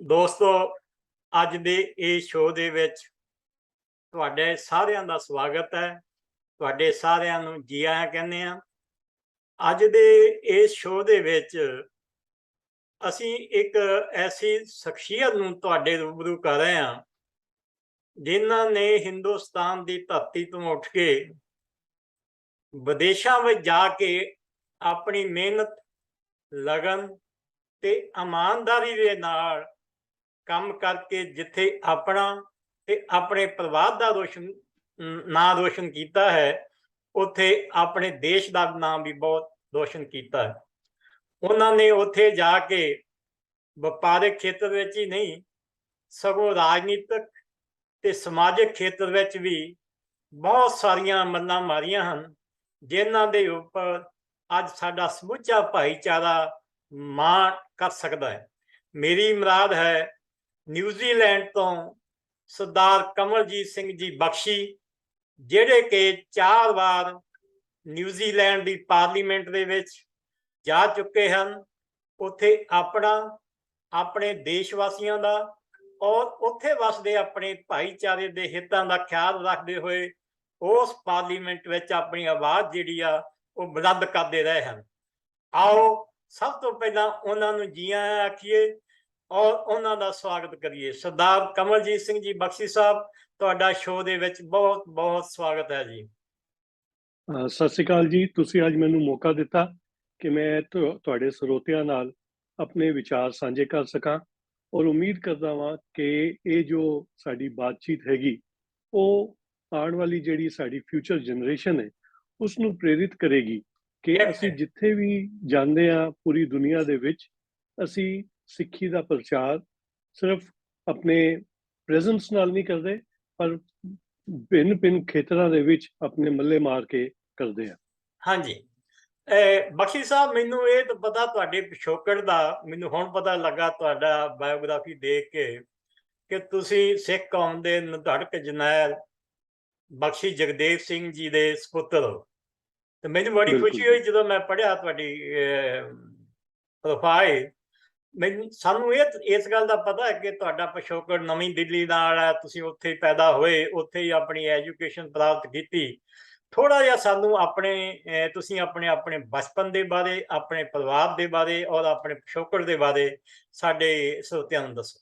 ਦੋਸਤੋ, ਅੱਜ ਦੇ ਇਹ ਸ਼ੋਅ ਦੇ ਵਿੱਚ ਤੁਹਾਡੇ ਸਾਰਿਆਂ ਦਾ ਸਵਾਗਤ ਹੈ। ਤੁਹਾਡੇ ਸਾਰਿਆਂ ਨੂੰ ਜੀ ਆਇਆਂ ਕਹਿੰਦੇ ਆ। ਅੱਜ ਦੇ ਇਸ ਸ਼ੋਅ ਦੇ ਵਿੱਚ ਅਸੀਂ ਇੱਕ ਐਸੀ ਸ਼ਖਸੀਅਤ ਨੂੰ ਤੁਹਾਡੇ ਰੂਬਰੂ ਕਰ ਰਹੇ ਹਾਂ, ਜਿਨ੍ਹਾਂ ਨੇ ਹਿੰਦੁਸਤਾਨ ਦੀ ਧਰਤੀ ਤੋਂ ਉੱਠ ਕੇ ਵਿਦੇਸ਼ਾਂ ਵਿੱਚ ਜਾ ਕੇ ਆਪਣੀ ਮਿਹਨਤ, ਲਗਨ ਤੇ ਇਮਾਨਦਾਰੀ ਦੇ ਨਾਲ ਕੰਮ ਕਰਕੇ ਜਿੱਥੇ ਆਪਣਾ ਤੇ ਆਪਣੇ ਪਰਿਵਾਰ ਦਾ ਨਾਂ ਰੋਸ਼ਨ ਕੀਤਾ ਹੈ, ਉੱਥੇ ਆਪਣੇ ਦੇਸ਼ ਦਾ ਨਾਮ ਵੀ ਬਹੁਤ ਰੋਸ਼ਨ ਕੀਤਾ ਹੈ। ਉਹਨਾਂ ਨੇ ਉੱਥੇ ਜਾ ਕੇ ਵਪਾਰਕ ਖੇਤਰ ਵਿੱਚ ਹੀ ਨਹੀਂ, ਸਗੋਂ ਰਾਜਨੀਤਿਕ ਤੇ ਸਮਾਜਿਕ ਖੇਤਰ ਵਿੱਚ ਵੀ ਬਹੁਤ ਸਾਰੀਆਂ ਮੱਲਾਂ ਮਾਰੀਆਂ ਹਨ, ਜਿਨ੍ਹਾਂ ਦੇ ਉੱਪਰ ਅੱਜ ਸਾਡਾ ਸਮੁੱਚਾ ਭਾਈਚਾਰਾ ਮਾਣ ਕਰ ਸਕਦਾ ਹੈ। ਮੇਰੀ ਮੁਰਾਦ ਹੈ ਨਿਊਜ਼ੀਲੈਂਡ ਤੋਂ ਸਰਦਾਰ ਕਮਲਜੀਤ ਸਿੰਘ ਜੀ ਬਖਸ਼ੀ, ਜਿਹੜੇ ਕਿ 4 ਵਾਰ ਨਿਊਜ਼ੀਲੈਂਡ ਦੀ ਪਾਰਲੀਮੈਂਟ ਦੇ ਵਿੱਚ ਜਾ ਚੁੱਕੇ ਹਨ। ਉੱਥੇ ਆਪਣਾ, ਆਪਣੇ ਦੇਸ਼ ਵਾਸੀਆਂ ਦਾ ਔਰ ਉੱਥੇ ਵਸਦੇ ਆਪਣੇ ਭਾਈਚਾਰੇ ਦੇ ਹਿੱਤਾਂ ਦਾ ਖਿਆਲ ਰੱਖਦੇ ਹੋਏ ਉਸ ਪਾਰਲੀਮੈਂਟ ਵਿੱਚ ਆਪਣੀ ਆਵਾਜ਼ ਜਿਹੜੀ ਆ ਉਹ ਬੁਲੰਦ ਕਰਦੇ ਰਹੇ ਹਨ। ਆਓ ਸਭ ਤੋਂ ਪਹਿਲਾਂ ਉਹਨਾਂ ਨੂੰ ਜੀ ਆਇਆਂ ਆਖੀਏ ਔਰ ਉਹਨਾਂ ਦਾ ਸਵਾਗਤ ਕਰੀਏ। ਸਰਦਾਰ ਕਮਲਜੀਤ ਸਿੰਘ ਜੀ ਬਖਸ਼ੀ ਸਾਹਿਬ, ਤੁਹਾਡਾ ਸ਼ੋਅ ਦੇ ਵਿੱਚ ਬਹੁਤ ਬਹੁਤ ਸਵਾਗਤ ਹੈ ਜੀ। ਸਤਿ ਸ਼੍ਰੀ ਅਕਾਲ ਜੀ। ਤੁਸੀਂ ਅੱਜ ਮੈਨੂੰ ਮੌਕਾ ਦਿੱਤਾ ਕਿ ਮੈਂ ਤੁਹਾਡੇ ਸਰੋਤਿਆਂ ਨਾਲ ਆਪਣੇ ਵਿਚਾਰ ਸਾਂਝੇ ਕਰ ਸਕਾਂ, ਔਰ ਉਮੀਦ ਕਰਦਾ ਹਾਂ ਕਿ ਇਹ ਜੋ ਸਾਡੀ ਬਾਤਚੀਤ ਹੈਗੀ ਉਹ ਆਉਣ ਵਾਲੀ ਜਿਹੜੀ ਸਾਡੀ ਫਿਊਚਰ ਜਨਰੇਸ਼ਨ ਹੈ ਉਸ ਨੂੰ ਪ੍ਰੇਰਿਤ ਕਰੇਗੀ ਕਿ ਅਸੀਂ ਜਿੱਥੇ ਵੀ ਜਾਂਦੇ ਹਾਂ ਪੂਰੀ ਦੁਨੀਆ ਦੇ ਵਿੱਚ, ਅਸੀਂ ਸਿੱਖੀ ਦਾ ਪ੍ਰਚਾਰ ਸਿਰਫ ਆਪਣੇ ਪ੍ਰੈਜ਼ੈਂਸ ਨਾਲ ਨਹੀਂ ਕਰਦੇ, ਪਰ ਭਿੰਨ ਖੇਤਰਾਂ ਦੇ ਵਿੱਚ ਆਪਣੇ ਮੱਲੇ ਮਾਰ ਕੇ ਕਰਦੇ ਆ। ਹਾਂਜੀ, ਬਖਸ਼ੀ ਸਾਹਿਬ, ਮੈਨੂੰ ਇਹ ਤਾਂ ਪਤਾ ਤੁਹਾਡੇ ਪਿਛੋਕੜ ਦਾ, ਮੈਨੂੰ ਹੁਣ ਪਤਾ ਲੱਗਾ ਤੁਹਾਡਾ ਬਾਇਓਗ੍ਰਾਫੀ ਦੇਖ ਕੇ ਕਿ ਤੁਸੀਂ ਸਿੱਖ ਕੌਮ ਦੇ ਨਿਧੜਕ ਜਰਨੈਲ ਬਖਸ਼ੀ ਜਗਦੇਵ ਸਿੰਘ ਜੀ ਦੇ ਸਪੁੱਤਰ ਹੋ। ਤੇ ਮੈਨੂੰ ਬੜੀ ਖੁਸ਼ੀ ਹੋਈ ਜਦੋਂ ਮੈਂ ਪੜ੍ਹਿਆ ਤੁਹਾਡੀ ਪ੍ਰੋਫਾਈਲ। ਸਾਨੂੰ ਇਸ ਗੱਲ ਦਾ ਪਤਾ ਹੈ ਕਿ ਤੁਹਾਡਾ ਪਿਛੋਕੜ ਨਵੀਂ ਦਿੱਲੀ ਨਾਲ ਹੈ, ਤੁਸੀਂ ਉੱਥੇ ਪੈਦਾ ਹੋਏ, ਉੱਥੇ ਹੀ ਆਪਣੀ ਐਜੂਕੇਸ਼ਨ ਪ੍ਰਾਪਤ ਕੀਤੀ। ਥੋੜਾ ਜਿਹਾ ਸਾਨੂੰ ਤੁਸੀਂ ਆਪਣੇ ਬਚਪਨ ਦੇ ਬਾਰੇ, ਆਪਣੇ ਪਰਿਵਾਰ ਦੇ ਬਾਰੇ ਔਰ ਆਪਣੇ ਪਿਛੋਕੜ ਦੇ ਬਾਰੇ ਸਾਡੇ ਸਰੋਤਿਆਂ ਨੂੰ ਦੱਸੋ।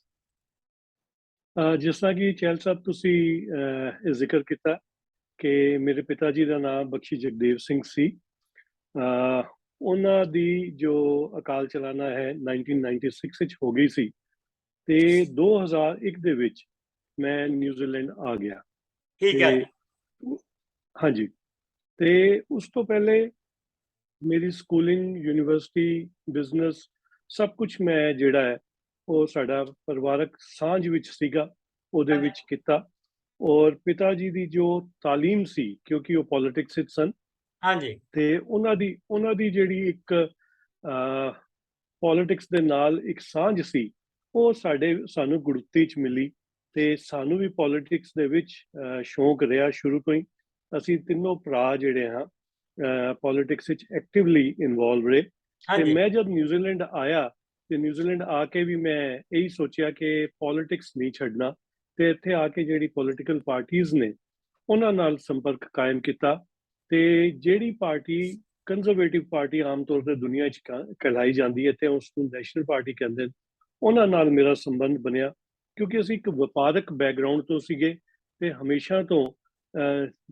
ਜਿਸ ਤਰ੍ਹਾਂ ਕਿ ਚਹਿਲ ਸਾਹਿਬ ਤੁਸੀਂ ਇਹ ਜ਼ਿਕਰ ਕੀਤਾ ਕਿ ਮੇਰੇ ਪਿਤਾ ਜੀ ਦਾ ਨਾਮ ਬਖਸ਼ੀ ਜਗਦੇਵ ਸਿੰਘ ਸੀ। ਉਹਨਾਂ ਦੀ ਜੋ ਅਕਾਲ ਚਲਾਣਾ ਹੈ 1996 ਵਿੱਚ ਹੋ ਗਈ ਸੀ, ਤੇ 2001 ਦੇ ਵਿੱਚ ਮੈਂ ਨਿਊਜ਼ੀਲੈਂਡ ਆ ਗਿਆ। ਠੀਕ ਹੈ। ਹਾਂਜੀ, ਤੇ ਉਸ ਤੋਂ ਪਹਿਲੇ ਮੇਰੀ ਸਕੂਲਿੰਗ, ਯੂਨੀਵਰਸਿਟੀ, ਬਿਜ਼ਨਸ ਸਭ ਕੁਝ ਮੈਂ ਜਿਹੜਾ ਹੈ ਉਹ ਸਾਡਾ ਪਰਿਵਾਰਕ ਸਾਂਝ ਵਿੱਚ ਸੀਗਾ, ਉਹਦੇ ਵਿੱਚ ਕੀਤਾ। ਔਰ ਪਿਤਾ ਜੀ ਦੀ ਜੋ ਤਾਲੀਮ ਸੀ, ਕਿਉਂਕਿ ਉਹ ਪੋਲਿਟਿਕਸ ਵਿੱਚ ਸਨ, ਹਾਂਜੀ, ਤੇ ਉਹਨਾਂ ਦੀ ਜਿਹੜੀ ਇੱਕ ਪੋਲਿਟਿਕਸ ਦੇ ਨਾਲ ਇੱਕ ਸਾਂਝ ਸੀ, ਉਹ ਸਾਨੂੰ ਗੁੜਤੀ 'ਚ ਮਿਲੀ, ਤੇ ਸਾਨੂੰ ਵੀ ਪੋਲਿਟਿਕਸ ਦੇ ਵਿੱਚ ਸ਼ੌਂਕ ਰਿਹਾ ਸ਼ੁਰੂ ਤੋਂ ਹੀ। ਅਸੀਂ ਤਿੰਨੋਂ ਭਰਾ ਜਿਹੜੇ ਹਾਂ ਪੋਲਿਟਿਕਸ ਵਿੱਚ ਐਕਟਿਵਲੀ ਇਨਵੋਲਵ ਰਹੇ। ਤੇ ਮੈਂ ਜਦ ਨਿਊਜ਼ੀਲੈਂਡ ਆਇਆ, ਤੇ ਨਿਊਜ਼ੀਲੈਂਡ ਆ ਕੇ ਵੀ ਮੈਂ ਇਹੀ ਸੋਚਿਆ ਕਿ ਪੋਲਿਟਿਕਸ ਨਹੀਂ ਛੱਡਣਾ, ਤੇ ਇੱਥੇ ਆ ਕੇ ਜਿਹੜੀ ਪੋਲੀਟੀਕਲ ਪਾਰਟੀਆਂ ਨੇ ਉਹਨਾਂ ਨਾਲ ਸੰਪਰਕ ਕਾਇਮ ਕੀਤਾ। ਤੇ ਜਿਹੜੀ ਪਾਰਟੀ ਕੰਜ਼ਰਵੇਟਿਵ ਪਾਰਟੀ ਆਮ ਤੌਰ ਤੇ ਦੁਨੀਆ 'ਚ ਕਹਿਲਾਈ ਜਾਂਦੀ ਹੈ, ਤੇ ਉਸ ਨੂੰ ਨੈਸ਼ਨਲ ਪਾਰਟੀ ਕਹਿੰਦੇ ਨੇ, ਉਹਨਾਂ ਨਾਲ ਮੇਰਾ ਸੰਬੰਧ ਬਣਿਆ। ਕਿਉਂਕਿ ਅਸੀਂ ਇੱਕ ਵਪਾਰਕ ਬੈਕਗਰਾਊਂਡ ਤੋਂ ਸੀਗੇ, ਤੇ ਹਮੇਸ਼ਾ ਤੋਂ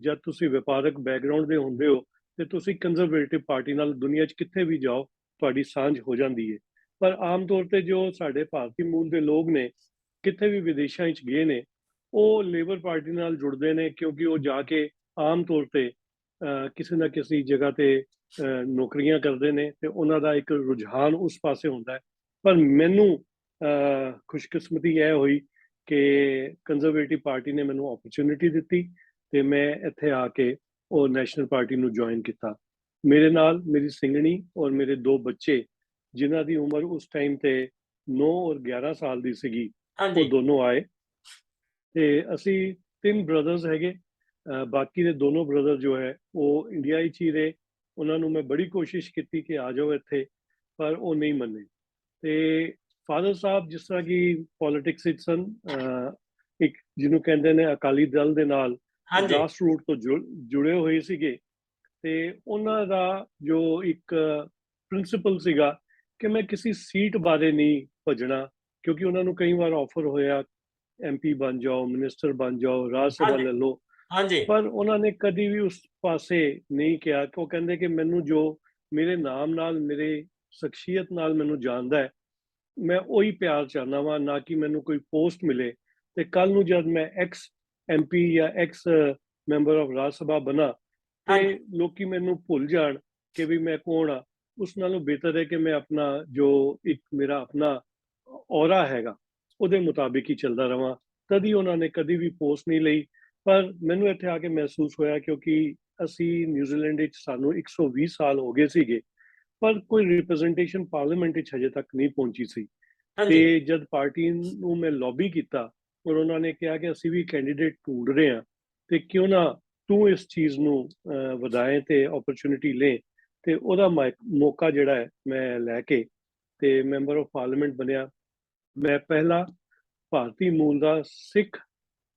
ਜਦ ਤੁਸੀਂ ਵਪਾਰਕ ਬੈਕਗਰਾਊਂਡ ਦੇ ਹੁੰਦੇ ਹੋ ਤੇ ਤੁਸੀਂ ਕੰਜ਼ਰਵੇਟਿਵ ਪਾਰਟੀ ਨਾਲ ਦੁਨੀਆ 'ਚ ਕਿੱਥੇ ਵੀ ਜਾਓ ਤੁਹਾਡੀ ਸਾਂਝ ਹੋ ਜਾਂਦੀ ਹੈ। ਪਰ ਆਮ ਤੌਰ ਤੇ ਜੋ ਸਾਡੇ ਭਾਰਤੀ ਮੂਲ ਦੇ ਲੋਕ ਨੇ, ਕਿਤੇ ਵੀ ਵਿਦੇਸ਼ਾਂ ਵਿੱਚ ਗਏ ਨੇ, ਉਹ ਲੇਬਰ ਪਾਰਟੀ ਨਾਲ ਜੁੜਦੇ ਨੇ, ਕਿਉਂਕਿ ਉਹ ਜਾ ਕੇ ਆਮ ਤੌਰ ਤੇ ਕਿਸੇ ਨਾ ਕਿਸੇ ਜਗ੍ਹਾ ਤੇ ਨੌਕਰੀਆਂ ਕਰਦੇ ਨੇ, ਤੇ ਉਹਨਾਂ ਦਾ ਇੱਕ ਰੁਝਾਨ ਉਸ ਪਾਸੇ ਹੁੰਦਾ ਹੈ। ਪਰ ਮੈਨੂੰ ਖੁਸ਼ਕਿਸਮਤੀ ਇਹ ਹੋਈ ਕਿ ਕੰਜ਼ਰਵੇਟਿਵ ਪਾਰਟੀ ਨੇ ਮੈਨੂੰ ਓਪਰਚੁਨਿਟੀ ਦਿੱਤੀ, ਤੇ ਮੈਂ ਇੱਥੇ ਆ ਕੇ ਉਹ ਨੈਸ਼ਨਲ ਪਾਰਟੀ ਨੂੰ ਜੁਆਇਨ ਕੀਤਾ। ਮੇਰੇ ਨਾਲ ਮੇਰੀ ਸਿੰਘਣੀ ਔਰ ਮੇਰੇ 2 ਬੱਚੇ, ਜਿਨ੍ਹਾਂ ਦੀ ਉਮਰ ਉਸ ਟਾਈਮ ਤੇ 9 ਔਰ 11 ਸਾਲ ਦੀ ਸੀਗੀ, ਉਹ ਦੋਨੋਂ ਆਏ। ਤੇ ਅਸੀਂ 3 ਬ੍ਰਦਰਸ ਹੈਗੇ। ਬਾਕੀ ਦੇ ਦੋਨੋਂ ਬ੍ਰਦਰ ਜੋ ਹੈ ਉਹ ਇੰਡੀਆ ਵਿੱਚ ਹੀ ਰਹੇ। ਉਹਨਾਂ ਨੂੰ ਮੈਂ ਬੜੀ ਕੋਸ਼ਿਸ਼ ਕੀਤੀ ਕਿ ਆ ਜਾਓ ਇੱਥੇ, ਪਰ ਉਹ ਨਹੀਂ ਮੰਨੇ। ਤੇ ਫਾਦਰ ਸਾਹਿਬ ਜਿਸ ਤਰ੍ਹਾਂ ਕਿ ਪੋਲਿਟਿਕਸ ਵਿੱਚ ਸਨ, ਇੱਕ ਜਿਹਨੂੰ ਕਹਿੰਦੇ ਨੇ ਅਕਾਲੀ ਦਲ ਦੇ ਨਾਲ ਹਾਂਜੀ ਗ੍ਰਾਸ ਰੂਟ ਤੋਂ ਜੁੜੇ ਹੋਏ ਸੀਗੇ। ਤੇ ਉਹਨਾਂ ਦਾ ਜੋ ਇੱਕ ਪ੍ਰਿੰਸੀਪਲ ਸੀਗਾ ਕਿ ਮੈਂ ਕਿਸੇ ਸੀਟ ਬਾਰੇ ਨਹੀਂ ਭੱਜਣਾ, ਕਿਉਂਕਿ ਉਹਨਾਂ ਨੂੰ ਕਈ ਵਾਰ ਆਫਰ ਹੋਇਆ MP ਬਣ ਜਾਓ, ਮਿਨਿਸਟਰ ਬਣ ਜਾਓ, ਰਾਜ ਸਭਾ ਹਾਂਜੀ ਲੈ ਲਓ, ਹਾਂਜੀ ਪਰ ਉਹਨਾਂ ਨੇ ਕਦੀ ਵੀ ਉਸ ਪਾਸੇ ਨਹੀਂ ਕਿਹਾ। ਕਿ ਉਹ ਕਹਿੰਦੇ ਕਿ ਮੈਨੂੰ ਜੋ ਮੇਰੇ ਨਾਮ ਨਾਲ, ਮੇਰੇ ਸ਼ਖਸੀਅਤ ਨਾਲ ਮੈਨੂੰ ਜਾਣਦਾ ਹੈ, ਮੈਂ ਉਹੀ ਪਿਆਰ ਚਾਹੁੰਦਾ ਵਾਂ, ਨਾ ਕਿ ਮੈਨੂੰ ਕੋਈ ਪੋਸਟ ਮਿਲੇ ਤੇ ਕੱਲ ਨੂੰ ਜਦ ਮੈਂ ਐਕਸ MP ਜਾਂ ਐਕਸ ਮੈਂਬਰ ਆਫ ਰਾਜ ਸਭਾ ਬਣਾ ਤੇ ਹਾਂਜੀ ਲੋਕੀ ਮੈਨੂੰ ਭੁੱਲ ਜਾਣ ਕਿ ਵੀ ਮੈਂ ਕੌਣ ਆ। ਉਸ ਨਾਲੋਂ ਬਿਹਤਰ ਹੈ ਕਿ ਮੈਂ ਆਪਣਾ ਜੋ ਇੱਕ ਮੇਰਾ ਆਪਣਾ ਔਰਾ ਹੈਗਾ ਉਹਦੇ ਮੁਤਾਬਿਕ ਹੀ ਚੱਲਦਾ ਰਵਾਂ। ਕਦੀ ਉਹਨਾਂ ਨੇ ਕਦੀ ਵੀ ਪੋਸਟ ਨਹੀਂ ਲਈ। ਪਰ ਮੈਨੂੰ ਇੱਥੇ ਆ ਕੇ ਮਹਿਸੂਸ ਹੋਇਆ, ਕਿਉਂਕਿ ਅਸੀਂ ਨਿਊਜ਼ੀਲੈਂਡ ਵਿੱਚ ਸਾਨੂੰ 120 ਸਾਲ ਹੋ ਗਏ ਸੀਗੇ, ਪਰ ਕੋਈ ਰਿਪਰੈਜ਼ੈਂਟੇਸ਼ਨ ਪਾਰਲੀਮੈਂਟ ਵਿੱਚ ਹਜੇ ਤੱਕ ਨਹੀਂ ਪਹੁੰਚੀ ਸੀ। ਹਾਂਜੀ ਤੇ ਜਦ ਪਾਰਟੀ ਨੂੰ ਮੈਂ ਲੌਬੀ ਕੀਤਾ ਔਰ ਉਹਨਾਂ ਨੇ ਕਿਹਾ ਕਿ ਅਸੀਂ ਵੀ ਕੈਂਡੀਡੇਟ ਢੂੰਡ ਰਹੇ ਹਾਂ, ਤੇ ਕਿਉਂ ਨਾ ਤੂੰ ਇਸ ਚੀਜ਼ ਨੂੰ ਵਧਾਏ ਤੇ ਓਪਰਚੁਨਿਟੀ ਲੈ, ਤੇ ਉਹਦਾ ਮੌਕਾ ਜਿਹੜਾ ਹੈ ਮੈਂ ਲੈ ਕੇ ਤੇ ਮੈਂਬਰ ਆਫ ਪਾਰਲੀਮੈਂਟ ਬਣਿਆ। ਮੈਂ ਪਹਿਲਾ ਭਾਰਤੀ ਮੂਲ ਦਾ ਸਿੱਖ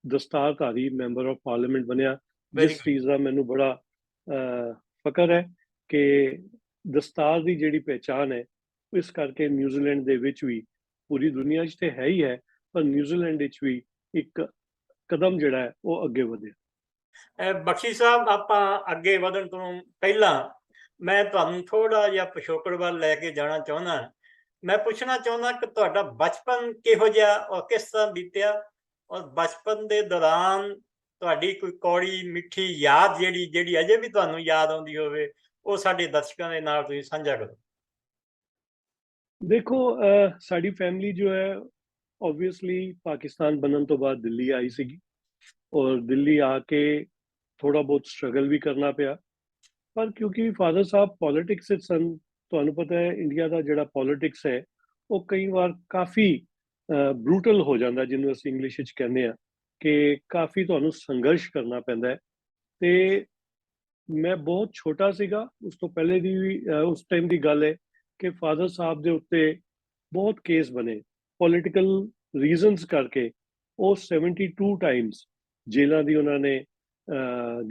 ਦਸਤਾਰਧਾਰੀ ਮੈਂਬਰ ਆਫ ਪਾਰਲੀਮੈਂਟ ਬਣਿਆ, ਵੈਰੀ ਜਿਸ ਚੀਜ਼ ਦਾ ਮੈਨੂੰ ਬੜਾ ਫਕਰ ਹੈ ਕਿ ਦਸਤਾਰ ਦੀ ਜਿਹੜੀ ਪਹਿਚਾਣ ਹੈ, ਇਸ ਕਰਕੇ ਨਿਊਜ਼ੀਲੈਂਡ ਦੇ ਵਿੱਚ ਵੀ, ਪੂਰੀ ਦੁਨੀਆ 'ਚ ਤੇ ਹੈ ਹੀ ਹੈ, ਪਰ ਨਿਊਜ਼ੀਲੈਂਡ ਵਿੱਚ ਵੀ ਇੱਕ ਕਦਮ ਜਿਹੜਾ ਹੈ ਉਹ ਅੱਗੇ ਵਧਿਆ। ਬਖਸ਼ੀ ਸਾਹਿਬ, ਆਪਾਂ ਅੱਗੇ ਵਧਣ ਤੋਂ ਪਹਿਲਾਂ ਮੈਂ ਤੁਹਾਨੂੰ ਥੋੜਾ ਜਿਹਾ ਪਿਛੋਕੜ ਵੱਲ ਲੈ ਕੇ ਜਾਣਾ ਚਾਹੁੰਦਾ। ਮੈਂ ਪੁੱਛਣਾ ਚਾਹੁੰਦਾ ਕਿ ਤੁਹਾਡਾ ਬਚਪਨ ਕਿਹੋ ਜਿਹਾ ਔਰ ਕਿਸ ਤਰ੍ਹਾਂ ਬੀਤਿਆ, ਔਰ ਬਚਪਨ ਦੇ ਦੌਰਾਨ ਤੁਹਾਡੀ ਕੋਈ ਕੌੜੀ ਮਿੱਠੀ ਯਾਦ ਜਿਹੜੀ ਅਜੇ ਵੀ ਤੁਹਾਨੂੰ ਯਾਦ ਆਉਂਦੀ ਹੋਵੇ, ਉਹ ਸਾਡੇ ਦਰਸ਼ਕਾਂ ਦੇ ਨਾਲ ਤੁਸੀਂ ਸਾਂਝਾ ਕਰੋ। ਦੇਖੋ, ਸਾਡੀ ਫੈਮਿਲੀ ਜੋ ਹੈ ਓਬਵੀਅਸਲੀ ਪਾਕਿਸਤਾਨ ਬਣਨ ਤੋਂ ਬਾਅਦ ਦਿੱਲੀ ਆਈ ਸੀਗੀ, ਔਰ ਦਿੱਲੀ ਆ ਕੇ ਥੋੜਾ ਬਹੁਤ ਸਟਰਗਲ ਵੀ ਕਰਨਾ ਪਿਆ। ਪਰ ਕਿਉਂਕਿ ਫਾਦਰ ਸਾਹਿਬ ਪੋਲਿਟਿਕਸ ਵਿੱਚ ਸਨ, ਤੁਹਾਨੂੰ ਪਤਾ ਹੈ ਇੰਡੀਆ ਦਾ ਜਿਹੜਾ ਪੋਲਿਟਿਕਸ ਹੈ ਉਹ ਕਈ ਵਾਰ ਕਾਫੀ ਬਰੂਟਲ ਹੋ ਜਾਂਦਾ, ਜਿਹਨੂੰ ਅਸੀਂ ਇੰਗਲਿਸ਼ ਵਿੱਚ ਕਹਿੰਦੇ ਆ ਕਿ ਕਾਫੀ ਤੁਹਾਨੂੰ ਸੰਘਰਸ਼ ਕਰਨਾ ਪੈਂਦਾ ਹੈ। ਤੇ ਮੈਂ ਬਹੁਤ ਛੋਟਾ ਸੀਗਾ, ਉਸ ਤੋਂ ਪਹਿਲੇ ਦੀ ਵੀ ਉਸ ਟਾਈਮ ਦੀ ਗੱਲ ਹੈ ਕਿ ਫਾਦਰ ਸਾਹਿਬ ਦੇ ਉੱਤੇ ਬਹੁਤ ਕੇਸ ਬਣੇ ਪੋਲੀਟੀਕਲ ਰੀਜ਼ਨਸ ਕਰਕੇ। ਉਹ 72 ਟਾਈਮਸ ਜੇਲ੍ਹਾਂ ਦੀ ਉਹਨਾਂ ਨੇ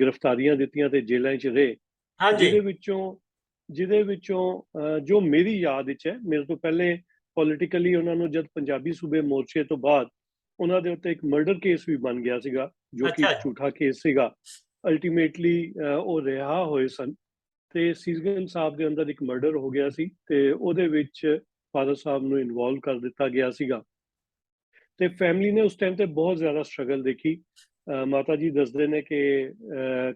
ਗ੍ਰਿਫਤਾਰੀਆਂ ਦਿੱਤੀਆਂ ਤੇ ਜੇਲ੍ਹਾਂ 'ਚ ਰਹੇ, ਹਾਂਜੀ ਜਿਹਦੇ ਵਿੱਚੋਂ ਜੋ ਮੇਰੀ ਯਾਦ ਵਿੱਚ ਹੈ, ਮੇਰੇ ਤੋਂ ਪਹਿਲੇ ਪੋਲੀਟੀਕਲੀ ਉਹਨਾਂ ਨੂੰ ਜਦ ਪੰਜਾਬੀ ਸੂਬੇ ਮੋਰਚੇ ਤੋਂ ਬਾਅਦ ਉਹਨਾਂ ਦੇ ਉੱਤੇ ਇੱਕ ਮਰਡਰ ਕੇਸ ਵੀ ਬਣ ਗਿਆ ਸੀਗਾ, ਜੋ ਕਿ ਅੱਛਾ ਇੱਕ ਜੀ ਝੂਠਾ ਕੇਸ ਸੀਗਾ। ਅਲਟੀਮੇਟਲੀ ਉਹ ਰਿਹਾ ਹੋਏ ਸਨ, ਤੇ ਸੀਸਗੰਜ ਸਾਹਿਬ ਦੇ ਅੰਦਰ ਇੱਕ ਮਰਡਰ ਹੋ ਗਿਆ ਸੀ ਤੇ ਉਹਦੇ ਵਿੱਚ ਫਾਦਰ ਸਾਹਿਬ ਨੂੰ ਇਨਵੋਲਵ ਕਰ ਦਿੱਤਾ ਗਿਆ ਸੀਗਾ। ਤੇ ਫੈਮਿਲੀ ਨੇ ਉਸ ਟਾਈਮ ਤੇ ਬਹੁਤ ਜ਼ਿਆਦਾ ਸਟਰਗਲ ਦੇਖੀ। ਮਾਤਾ ਜੀ ਦੱਸਦੇ ਨੇ ਕਿ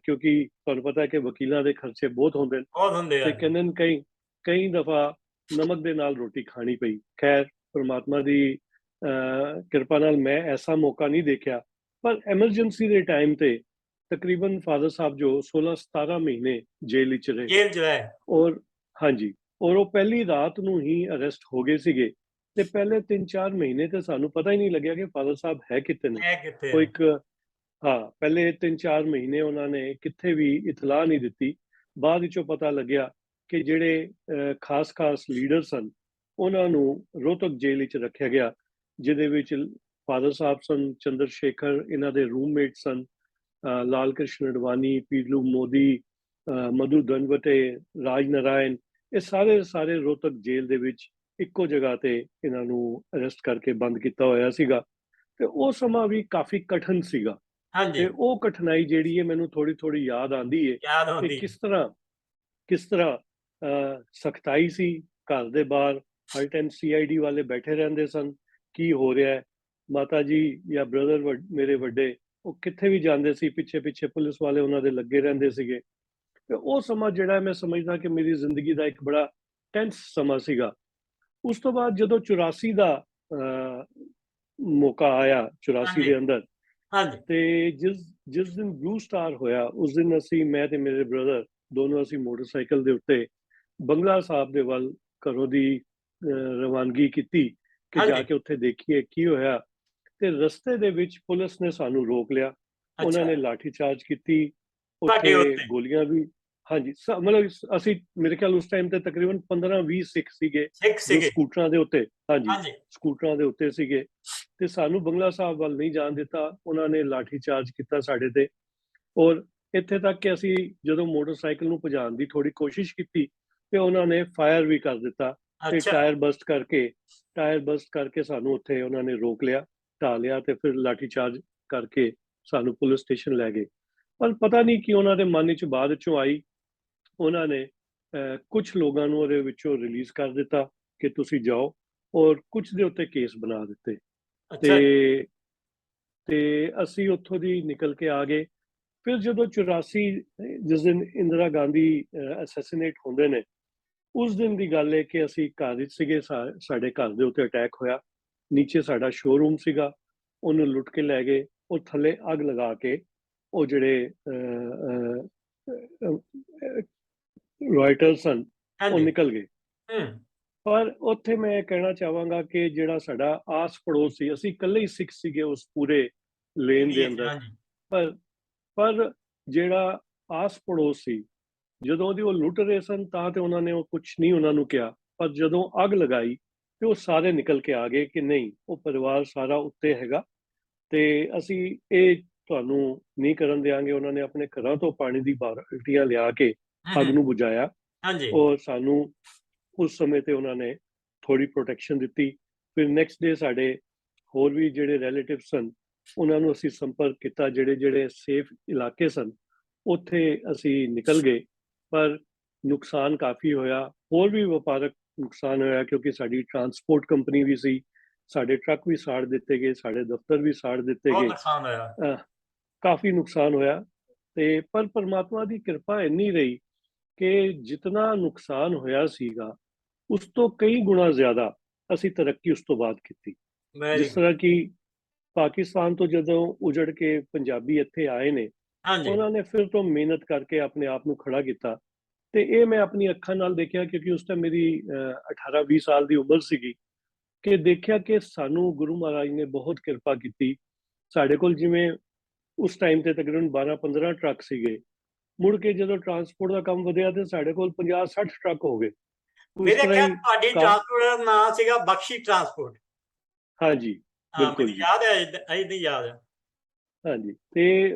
ਕਿਉਂਕਿ ਤੁਹਾਨੂੰ ਪਤਾ ਹੈ ਕਿ ਵਕੀਲਾਂ ਦੇ ਖਰਚੇ ਬਹੁਤ ਹੁੰਦੇ ਨੇ, ਬਹੁਤ ਹੁੰਦੇ ਆ ਤੇ ਕਹਿੰਦੇ ਨੇ ਕਈ ਦਫਾ ਨਮਕ ਦੇ ਨਾਲ ਰੋਟੀ ਖਾਣੀ ਪਈ। ਖੈਰ, ਪਰਮਾਤਮਾ ਦੀ ਕਿਰਪਾ ਨਾਲ ਮੈਂ ਐਸਾ ਮੌਕਾ ਨਹੀਂ ਦੇਖਿਆ, ਪਰ ਐਮਰਜੈਂਸੀ ਦੇ ਟਾਈਮ ਤੇ ਤਕਰੀਬਨ ਫਾਦਰ ਸਾਹਿਬ ਜੋ 16-17 ਮਹੀਨੇ ਜੇਲ੍ਹ ਵਿੱਚ ਰਹੇ। ਜੇਲ੍ਹ 'ਚ ਹੈ। ਔਰ ਹਾਂਜੀ, ਔਰ ਉਹ ਪਹਿਲੀ ਰਾਤ ਨੂੰ ਹੀ ਅਰੈਸਟ ਹੋ ਗਏ ਸੀਗੇ, ਤੇ ਪਹਿਲੇ 3-4 ਮਹੀਨੇ ਤੇ ਸਾਨੂੰ ਪਤਾ ਹੀ ਨਹੀਂ ਲੱਗਿਆ ਕਿ ਫਾਦਰ ਸਾਹਿਬ ਹੈ ਕਿੱਥੇ ਨੇ। ਹੈ ਕਿੱਥੇ ਉਹ ਆ। ਇੱਕ ਪਹਿਲੇ 3-4 ਮਹੀਨੇ ਉਹਨਾਂ ਨੇ ਕਿੱਥੇ ਵੀ ਇਤਲਾਹ ਨਹੀਂ ਦਿੱਤੀ। ਬਾਅਦ ਵਿੱਚੋਂ ਪਤਾ ਲੱਗਿਆ ਕਿ ਜਿਹੜੇ ਖਾਸ ਲੀਡਰ ਸਨ ਉਹਨਾਂ ਨੂੰ ਰੋਹਤਕ ਜੇਲ੍ਹ ਵਿੱਚ ਰੱਖਿਆ ਗਿਆ, ਜਿਹਦੇ ਵਿੱਚ ਫਾਦਰ ਸਾਹਿਬ ਸਨ, ਚੰਦਰ ਸ਼ੇਖਰ ਇਹਨਾਂ ਦੇ ਰੂਮਮੇਟ ਸਨ, ਲਾਲ ਕ੍ਰਿਸ਼ਨ ਅਡਵਾਨੀ, ਪੀਲੂ ਮੋਦੀ, ਮਧੂ ਧਨਵਟੇ, ਰਾਜ ਨਾਰਾਇਣ, ਇਹ ਸਾਰੇ ਰੋਹਤਕ ਜੇਲ੍ਹ ਦੇ ਵਿੱਚ ਇੱਕੋ ਜਗ੍ਹਾ ਤੇ ਇਹਨਾਂ ਨੂੰ ਅਰੈਸਟ ਕਰਕੇ ਬੰਦ ਕੀਤਾ ਹੋਇਆ ਸੀਗਾ। ਤੇ ਉਹ ਸਮਾਂ ਵੀ ਕਾਫੀ ਕਠਿਨ ਸੀਗਾ, ਹਾਂਜੀ ਤੇ ਉਹ ਕਠਿਨਾਈ ਜਿਹੜੀ ਹੈ ਮੈਨੂੰ ਥੋੜੀ ਯਾਦ ਆਉਂਦੀ ਹੈ ਯਾਦ ਕਿ ਆਉਂਦੀ। ਕਿਸ ਤਰ੍ਹਾਂ ਸਖਤਾਈ ਸੀ ਘਰ ਦੇ ਬਾਹਰ। ਹਰ ਟਾਈਮ CID ਵਾਲੇ ਬੈਠੇ ਰਹਿੰਦੇ ਸਨ, ਕੀ ਹੋ ਰਿਹਾ ਹੈ। ਮਾਤਾ ਜੀ ਜਾਂ ਬ੍ਰਦਰ ਮੇਰੇ ਵੱਡੇ, ਉਹ ਕਿੱਥੇ ਵੀ ਜਾਂਦੇ ਸੀ, ਪਿੱਛੇ ਪੁਲਿਸ ਵਾਲੇ ਉਹਨਾਂ ਦੇ ਲੱਗੇ ਰਹਿੰਦੇ ਸੀਗੇ। ਤੇ ਉਹ ਸਮਾਂ ਜਿਹੜਾ ਮੈਂ ਸਮਝਦਾ ਕਿ ਮੇਰੀ ਜ਼ਿੰਦਗੀ ਦਾ ਇੱਕ ਬੜਾ ਟੈਂਸ ਸਮਾਂ ਸੀਗਾ। ਉਸ ਤੋਂ ਬਾਅਦ ਜਦੋਂ 84 ਦਾ ਮੌਕਾ ਆਇਆ, 84 ਹਾਂਜੀ ਦੇ ਅੰਦਰ, ਹਾਂਜੀ ਤੇ ਜਿਸ ਦਿਨ ਬਲੂ ਸਟਾਰ ਹੋਇਆ, ਉਸ ਦਿਨ ਮੈਂ ਤੇ ਮੇਰੇ ਬ੍ਰਦਰ ਦੋਨੋਂ ਅਸੀਂ ਮੋਟਰਸਾਈਕਲ ਦੇ ਉੱਤੇ ਬੰਗਲਾ ਸਾਹਿਬ ਦੇ ਵੱਲ ਘਰੋਂ ਦੀ ਰਵਾਨਗੀ ਕੀਤੀ ਕਿ ਜਾ ਹਾਂਜੀ ਕੇ ਉੱਥੇ ਦੇਖੀਏ ਕੀ ਹੋਇਆ। ਤੇ ਰਸਤੇ ਦੇ ਵਿੱਚ ਪੁਲਿਸ ਨੇ ਸਾਨੂੰ ਰੋਕ ਲਿਆ, ਉਹਨਾਂ ਅੱਛਾ ਨੇ ਲਾਠੀ ਚਾਰਜ ਕੀਤੀ, ਤੁਹਾਡੇ ਉੱਥੇ ਉੱਤੇ। ਗੋਲੀਆਂ ਵੀ ਹਾਂਜੀ ਮਤਲਬ ਅਸੀਂ ਮੇਰੇ ਖਿਆਲ ਉਸ ਟਾਈਮ ਤੇ ਤਕਰੀਬਨ 15-20 ਸਿੱਖ ਸੀਗੇ ਸਿੱਖ ਜੋ ਸੀਗੇ। ਸਕੂਟਰਾਂ ਦੇ ਉੱਤੇ, ਹਾਂਜੀ ਹਾਂਜੀ। ਸਕੂਟਰਾਂ ਦੇ ਉੱਤੇ ਸੀਗੇ, ਤੇ ਸਾਨੂੰ ਬੰਗਲਾ ਸਾਹਿਬ ਵੱਲ ਨਹੀਂ ਜਾਣ ਦਿੱਤਾ। ਉਹਨਾਂ ਨੇ ਲਾਠੀ ਚਾਰਜ ਕੀਤਾ ਸਾਡੇ ਤੇ, ਔਰ ਇੱਥੇ ਤੱਕ ਕਿ ਅਸੀਂ ਜਦੋਂ ਮੋਟਰਸਾਈਕਲ ਨੂੰ ਭਜਾਉਣ ਦੀ ਥੋੜੀ ਕੋਸ਼ਿਸ਼ ਕੀਤੀ ਤੇ ਉਹਨਾਂ ਨੇ ਫਾਇਰ ਵੀ ਕਰ ਦਿੱਤਾ, ਤੇ ਅੱਛਾ। ਟਾਇਰ ਬਸਟ ਕਰਕੇ ਸਾਨੂੰ ਉੱਥੇ ਉਹਨਾਂ ਨੇ ਰੋਕ ਲਿਆ, ਢਾ ਲਿਆ, ਤੇ ਫਿਰ ਲਾਠੀ ਚਾਰਜ ਕਰਕੇ ਸਾਨੂੰ ਪੁਲਿਸ ਸਟੇਸ਼ਨ ਲੈ ਗਏ। ਪਰ ਪਤਾ ਨਹੀਂ ਕਿ ਉਹਨਾਂ ਦੇ ਮਨ ਵਿੱਚ ਬਾਅਦ ਚੋਂ ਆਈ, ਉਹਨਾਂ ਨੇ ਕੁਝ ਲੋਕਾਂ ਨੂੰ ਉਹਦੇ ਵਿੱਚੋਂ ਰਿਲੀਜ਼ ਕਰ ਦਿੱਤਾ ਕਿ ਤੁਸੀਂ ਜਾਓ, ਔਰ ਕੁਝ ਦੇ ਉੱਤੇ ਕੇਸ ਬਣਾ ਦਿੱਤੇ। ਅੱਛਾ ਜੀ। ਤੇ ਤੇ ਅਸੀਂ ਉੱਥੋਂ ਦੀ ਨਿਕਲ ਕੇ ਆ ਗਏ। ਫਿਰ ਜਦੋਂ 84 ਜਿਸ ਦਿਨ ਇੰਦਰਾ ਗਾਂਧੀ ਅਸੈਸੀਨੇਟ ਹੁੰਦੇ ਨੇ, ਉਸ ਦਿਨ ਦੀ ਗੱਲ ਹੈ ਕਿ ਅਸੀਂ ਘਰ ਵਿੱਚ ਸੀਗੇ, ਸਾਡੇ ਘਰ ਦੇ ਉੱਤੇ ਅਟੈਕ ਹੋਇਆ। ਨੀਚੇ ਸਾਡਾ ਸ਼ੋਰੂਮ ਸੀਗਾ, ਉਹਨੂੰ ਲੁੱਟ ਕੇ ਲੈ ਗਏ, ਉਹ ਥੱਲੇ ਅੱਗ ਲਗਾ ਕੇ ਉਹ ਜਿਹੜੇ ਰਾਈਟਰਸ ਸਨ ਉਹ ਹਾਂਜੀ। ਨਿਕਲ ਗਏ। ਹੂੰ। ਪਰ ਉੱਥੇ ਮੈਂ ਕਹਿਣਾ ਚਾਹਾਂਗਾ ਕਿ ਜਿਹੜਾ ਸਾਡਾ ਆਸ ਪੜੋਸ ਸੀ, ਅਸੀਂ ਇਕੱਲੇ ਹੀ ਸਿੱਖ ਸੀਗੇ ਉਸ ਪੂਰੇ ਲੇਨ ਦੇ ਏਰੀਏ 'ਚ, ਅੰਦਰ। ਹਾਂਜੀ। ਪਰ ਪਰ ਜਿਹੜਾ ਆਸ ਪੜੋਸ ਸੀ, ਜਦੋਂ ਉਹਦੀ ਉਹ ਲੁੱਟ ਰਹੇ ਸਨ ਤਾਂ ਤੇ ਉਹਨਾਂ ਨੇ ਉਹ ਕੁਛ ਨਹੀਂ ਉਹਨਾਂ ਨੂੰ ਕਿਹਾ, ਪਰ ਜਦੋਂ ਅੱਗ ਲਗਾਈ ਤੇ ਉਹ ਸਾਰੇ ਨਿਕਲ ਕੇ ਆ ਗਏ ਕਿ ਨਹੀਂ, ਉਹ ਪਰਿਵਾਰ ਸਾਰਾ ਉੱਤੇ ਹੈਗਾ ਤੇ ਅਸੀਂ ਇਹ ਤੁਹਾਨੂੰ ਨਹੀਂ ਕਰਨ ਦਿਆਂਗੇ। ਉਹਨਾਂ ਨੇ ਆਪਣੇ ਘਰਾਂ ਤੋਂ ਪਾਣੀ ਦੀ ਬਾਲਟੀਆਂ ਲਿਆ ਕੇ ਹੂੰ ਅੱਗ ਹੂੰ। ਨੂੰ ਬੁਝਾਇਆ, ਹਾਂਜੀ। ਔਰ ਸਾਨੂੰ ਉਸ ਸਮੇਂ ਤੇ ਉਹਨਾਂ ਨੇ ਥੋੜੀ ਪ੍ਰੋਟੈਕਸ਼ਨ ਦਿੱਤੀ। ਫਿਰ ਨੈਕਸਟ ਡੇ ਸਾਡੇ ਹੋਰ ਵੀ ਜਿਹੜੇ ਰਿਲੇਟਿਵ ਸਨ, ਉਹਨਾਂ ਨੂੰ ਅਸੀਂ ਸੰਪਰਕ ਕੀਤਾ, ਜਿਹੜੇ ਜਿਹੜੇ ਸੇਫ ਇਲਾਕੇ ਸਨ ਉੱਥੇ ਅਸੀਂ ਨਿਕਲ ਗਏ। ਪਰ ਨੁਕਸਾਨ ਕਾਫੀ ਹੋਇਆ, ਹੋਰ ਵੀ ਵਪਾਰਕ ਨੁਕਸਾਨ ਹੋਇਆ, ਕਿਉਂਕਿ ਸਾਡੀ ਟਰਾਂਸਪੋਰਟ ਕੰਪਨੀ ਵੀ ਸੀ, ਸਾਡੇ ਟਰੱਕ ਵੀ ਸਾੜ ਦਿੱਤੇ ਗਏ, ਸਾਡੇ ਦਫ਼ਤਰ ਵੀ ਸਾੜ ਦਿੱਤੇ ਬਹੁਤ ਗਏ। ਨੁਕਸਾਨ ਹੋਇਆ। ਕਾਫੀ ਨੁਕਸਾਨ ਹੋਇਆ। ਤੇ ਪਰ ਪਰਮਾਤਮਾ ਦੀ ਕਿਰਪਾ ਇੰਨੀ ਰਹੀ ਕਿ ਜਿਤਨਾ ਨੁਕਸਾਨ ਹੋਇਆ ਸੀਗਾ, ਉਸ ਤੋਂ ਕਈ ਗੁਣਾ ਜ਼ਿਆਦਾ ਅਸੀਂ ਤਰੱਕੀ ਉਸ ਤੋਂ ਬਾਅਦ ਕੀਤੀ। ਵੈਰੀ ਜਿਸ ਗੁੱਡ। ਤਰ੍ਹਾਂ ਕਿ ਪਾਕਿਸਤਾਨ ਤੋਂ ਜਦੋਂ ਉਜੜ ਕੇ ਪੰਜਾਬੀ ਇੱਥੇ ਆਏ ਨੇ, ਹਾਂਜੀ। ਉਹਨਾਂ ਨੇ ਫਿਰ ਤੋਂ ਮਿਹਨਤ ਕਰਕੇ ਆਪਣੇ ਆਪ ਨੂੰ ਖੜਾ ਕੀਤਾ। ਤੇ ਇਹ ਮੈਂ ਆਪਣੀ ਅੱਖਾਂ ਨਾਲ ਦੇਖਿਆ, ਕਿਉਂਕਿ ਉਸ ਟਾਈਮ ਮੇਰੀ 18-20 ਸਾਲ ਦੀ ਉਮਰ ਸੀਗੀ, ਕਿ ਦੇਖਿਆ ਕਿ ਸਾਨੂੰ ਗੁਰੂ ਮਹਾਰਾਜ ਨੇ ਬਹੁਤ ਕਿਰਪਾ ਕੀਤੀ। ਸਾਡੇ ਕੋਲ ਜਿਵੇਂ ਉਸ ਟਾਈਮ ਤੇ ਤਕਰੀਬਨ 12-15 ਟਰੱਕ ਸੀਗੇ, ਮੁੜ ਕੇ ਜਦੋਂ ਟਰਾਂਸਪੋਰਟ ਦਾ ਕੰਮ ਵਧਿਆ ਤੇ ਸਾਡੇ ਕੋਲ 50-60 ਟਰੱਕ ਹੋ ਗਏ। ਉਸ ਮੇਰੇ ਤਰ੍ਹਾਂ ਖਿਆਲ ਹੀ ਤੁਹਾਡੀ ਟਰਾਂਸਪੋਰਟ ਦਾ ਨਾਂ ਸੀਗਾ ਬਖਸ਼ੀ ਟਰਾਂਸਪੋਰਟ। ਹਾਂਜੀ, ਹਾਂ, ਬਿਲਕੁਲ ਮੈਨੂੰ ਜੀ। ਯਾਦ ਹੈ, ਅਜੇ ਦੀ ਯਾਦ ਹੈ। ਹਾਂਜੀ, ਤੇ